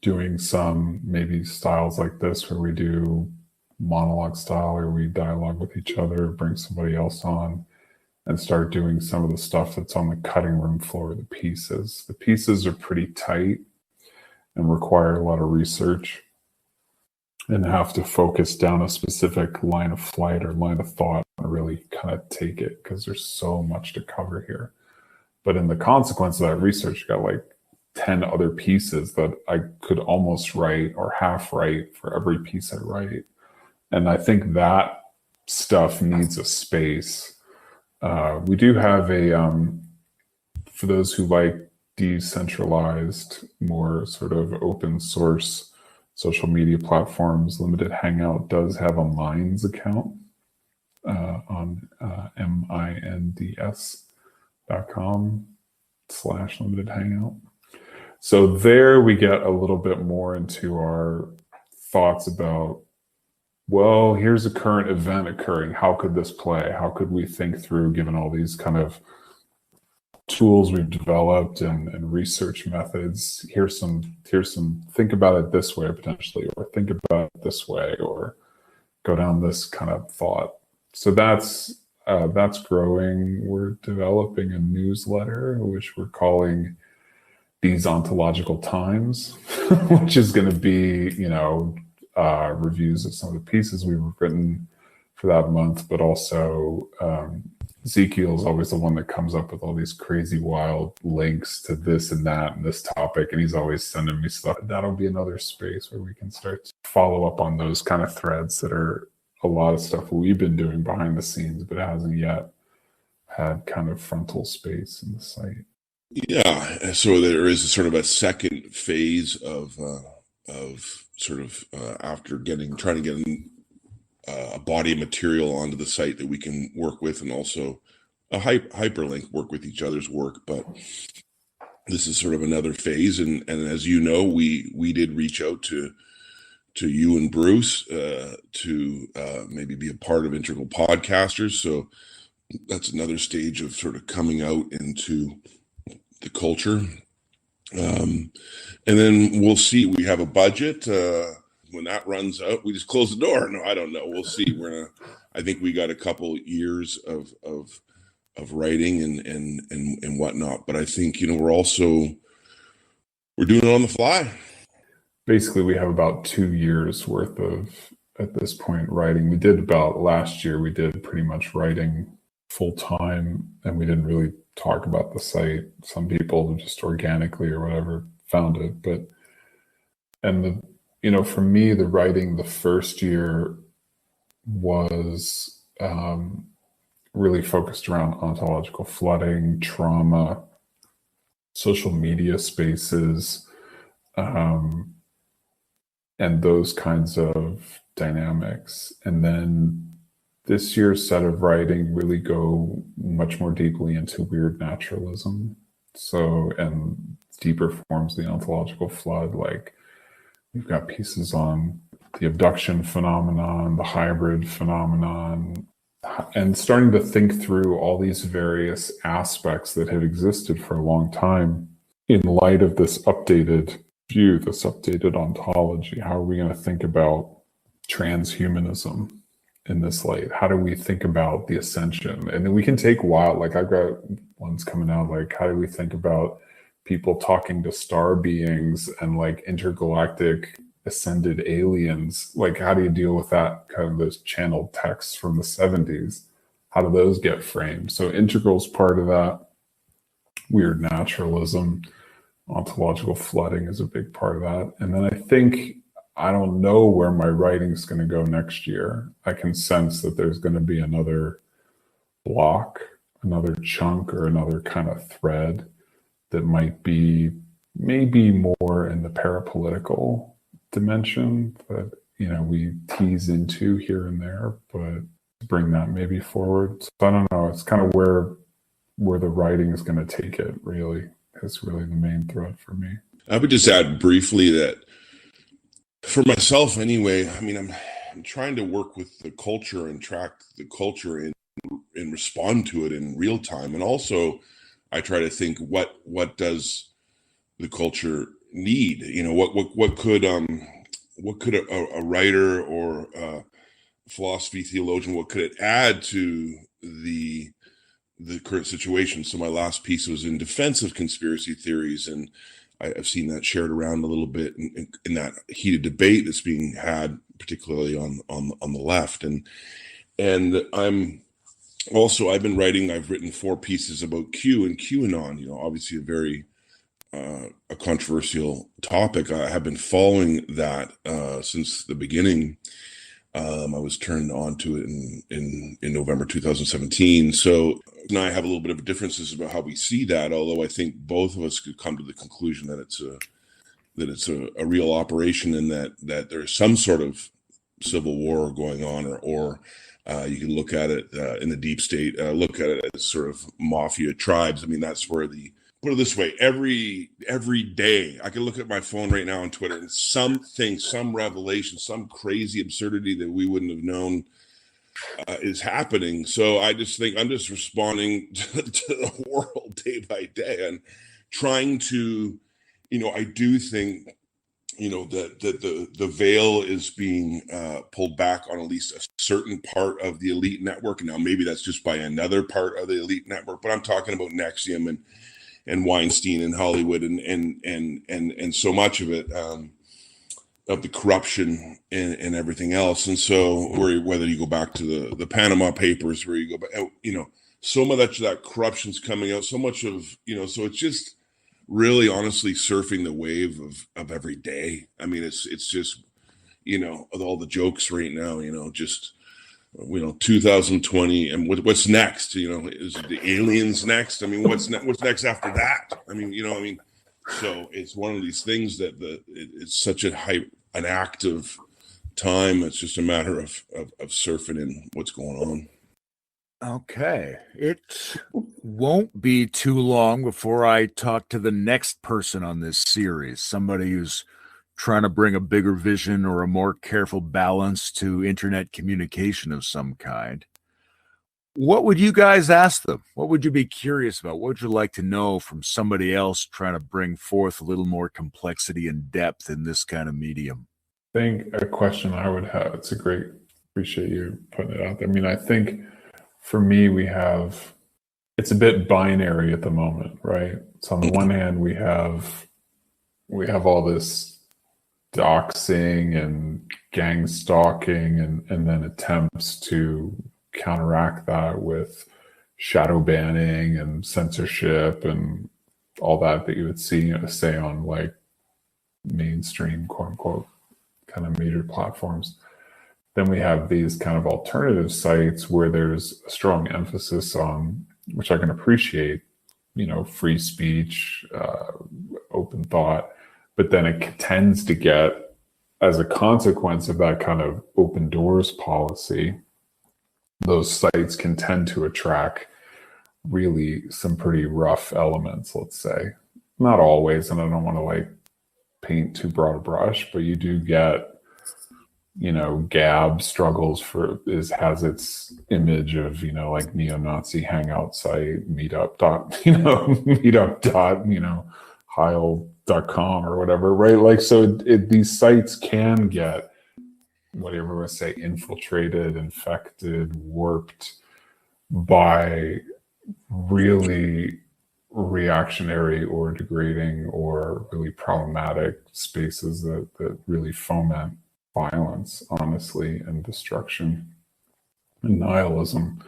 doing some maybe styles like this where we do monologue style or we dialogue with each other, bring somebody else on and start doing some of the stuff that's on the cutting room floor, the pieces. The pieces are pretty tight and require a lot of research and have to focus down a specific line of flight or line of thought and really kind of take it because there's so much to cover here. But in the consequence of that research, you got like 10 other pieces that I could almost write or half write for every piece I write. And I think that stuff needs a space. We do have for those who like decentralized, more sort of open source social media platforms, Limited Hangout does have a Minds account on minds.com/limited hangout. So there we get a little bit more into our thoughts about, well, here's a current event occurring. How could this play? How could we think through, given all these kind of tools we've developed and research methods? Here's some, think about it this way potentially, or think about it this way, or go down this kind of thought. So that's growing. We're developing a newsletter, which we're calling These Ontological Times, which is going to be, reviews of some of the pieces we've written for that month, but also Ezekiel is always the one that comes up with all these crazy wild links to this and that and this topic, and he's always sending me stuff. That'll be another space where we can start to follow up on those kind of threads that are a lot of stuff we've been doing behind the scenes, but it hasn't yet had kind of frontal space in the site. Yeah, so there is sort of a second phase of after trying to get a body of material onto the site that we can work with, and also a hyperlink work with each other's work. But this is sort of another phase, and as you know, we did reach out to you and Bruce to maybe be a part of Integral Podcasters. So that's another stage of sort of coming out into the culture. And then we'll see. We have a budget. When that runs out, we just close the door. No, I don't know. We'll see. I think we got a couple years of writing and whatnot. But I think, we're doing it on the fly. Basically, we have about 2 years worth of, at this point, writing. We did about last year, we did pretty much writing full time, and we didn't really talk about the site. Some people just organically or whatever found it. For me, the writing the first year was really focused around ontological flooding, trauma, social media spaces, and those kinds of dynamics. And then this year's set of writing really go much more deeply into weird naturalism. And deeper forms of the ontological flood, like we've got pieces on the abduction phenomenon, the hybrid phenomenon, and starting to think through all these various aspects that have existed for a long time in light of this updated view, this updated ontology. How are we going to think about transhumanism in this light? How do we think about the ascension? And then we can take wild, like I've got ones coming out, like how do we think about people talking to star beings and like intergalactic ascended aliens? Like how do you deal with that kind of those channeled texts from the 70s? How do those get framed? So integral's part of that. Weird naturalism, ontological flooding is a big part of that. And then I don't know where my writing's going to go next year. I can sense that there's going to be another block, another chunk, or another kind of thread that might be maybe more in the parapolitical dimension that, we tease into here and there, but bring that maybe forward. So I don't know. It's kind of where the writing is going to take it, really. Is really the main thread for me. I would just add briefly that for myself anyway, I'm trying to work with the culture and track the culture in and respond to it in real time. And also, I try to think what does the culture need? You know, what could a writer or a philosophy theologian, what could it add to the current situation? So my last piece was in defense of conspiracy theories, and I've seen that shared around a little bit in that heated debate that's being had, particularly on the left. And I've been writing. I've written 4 pieces about Q and QAnon. You know, obviously a very a controversial topic. I have been following that since the beginning. I was turned on to it in November 2017. So now I have a little bit of differences about how we see that. Although I think both of us could come to the conclusion that it's a real operation, and that there's some sort of civil war going on, or you can look at it in the deep state, look at it as sort of mafia tribes. I mean, that's where put it this way, every day I can look at my phone right now on Twitter and some revelation, some crazy absurdity that we wouldn't have known is happening. So I just think I'm just responding to the world day by day and trying to, you know, I do think, you know, that the veil is being pulled back on at least a certain part of the elite network. Now, maybe that's just by another part of the elite network, but I'm talking about NXIVM and Weinstein and Hollywood and so much of it, of the corruption and everything else. And so whether you go back to the Panama Papers, where you go back, you know, so much of that corruption's coming out, so much of, you know, so it's just really honestly surfing the wave of every day. I mean, it's just, you know, with all the jokes right now, you know, just, you know, 2020 and what's next, you know, is the aliens next? I mean, what's next after that? I mean, you know, I mean, so it's one of these things that it's such an active time. It's just a matter of surfing in what's going on. Okay. It won't be too long before I talk to the next person on this series, somebody who's trying to bring a bigger vision or a more careful balance to internet communication of some kind. What would you guys ask them? What would you be curious about? What would you like to know from somebody else trying to bring forth a little more complexity and depth in this kind of medium? I think a question I would have, appreciate you putting it out there. I mean, I think for me, it's a bit binary at the moment, right? So on the one hand, we have all this doxing and gang stalking and then attempts to counteract that with shadow banning and censorship and all that you would say on like mainstream, quote unquote, kind of major platforms. Then we have these kind of alternative sites where there's a strong emphasis on, which I can appreciate, you know, free speech, open thought, but then it tends to get, as a consequence of that kind of open doors policy, those sites can tend to attract really some pretty rough elements, let's say. Not always, and I don't want to like paint too broad a brush, but you do get, you know, Gab struggles has its image of, you know, like neo-Nazi hangout site, heil.com or whatever, right? Like, so these sites can get, whatever I say, infiltrated, infected, warped by really reactionary or degrading or really problematic spaces that really foment violence, honestly, and destruction and nihilism.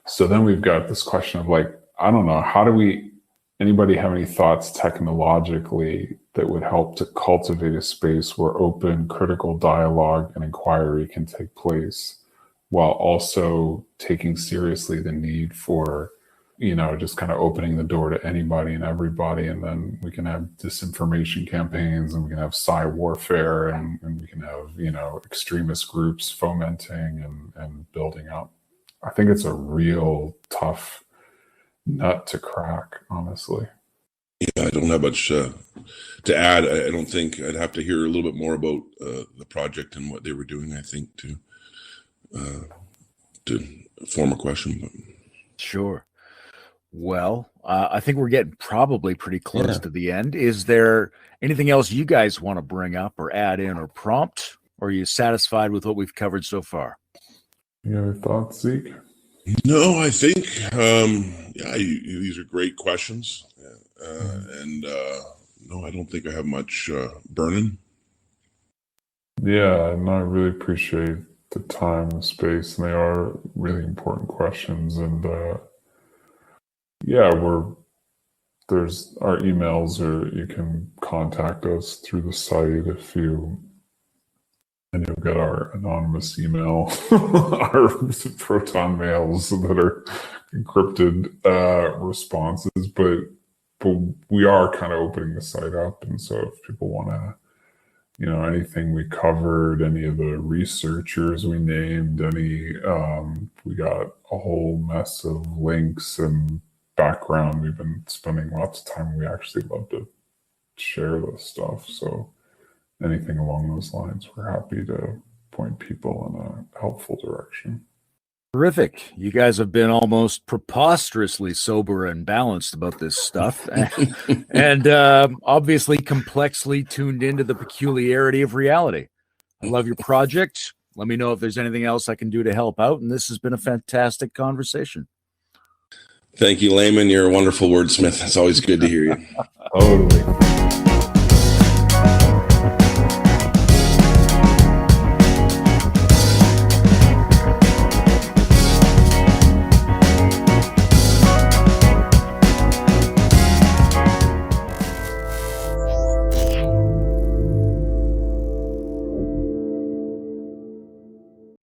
So then we've got this question of like, I don't know, anybody have any thoughts technologically that would help to cultivate a space where open, critical dialogue and inquiry can take place while also taking seriously the need for, you know, just kind of opening the door to anybody and everybody. And then we can have disinformation campaigns and we can have cyber warfare and we can have, you know, extremist groups fomenting and building up. I think it's a real tough nut to crack, honestly. Yeah, I don't have much to add. I don't think I'd have to hear a little bit more about the project and what they were doing, I think, to former question. But. Sure. Well, I think we're getting probably pretty close to the end. Is there anything else you guys want to bring up or add in or prompt? Or are you satisfied with what we've covered so far? You have any thoughts, Zeke? No, I think, these are great questions. No, I don't think I have much burning. Yeah, and I really appreciate the time and space, and they are really important questions. And there's our emails, or you can contact us through the site and you'll get our anonymous email, our proton mails that are encrypted responses, but we are kind of opening the site up, and so if people want to, anything we covered, any of the researchers we named, we got a whole mess of links and background. We've been spending lots of time. We actually love to share this stuff, so anything along those lines, we're happy to point people in a helpful direction. Terrific. You guys have been almost preposterously sober and balanced about this stuff, and obviously complexly tuned into the peculiarity of reality. I love your project. Let me know if there's anything else I can do to help out, and this has been a fantastic conversation. Thank you, Layman. You're a wonderful wordsmith. It's always good to hear you. Totally.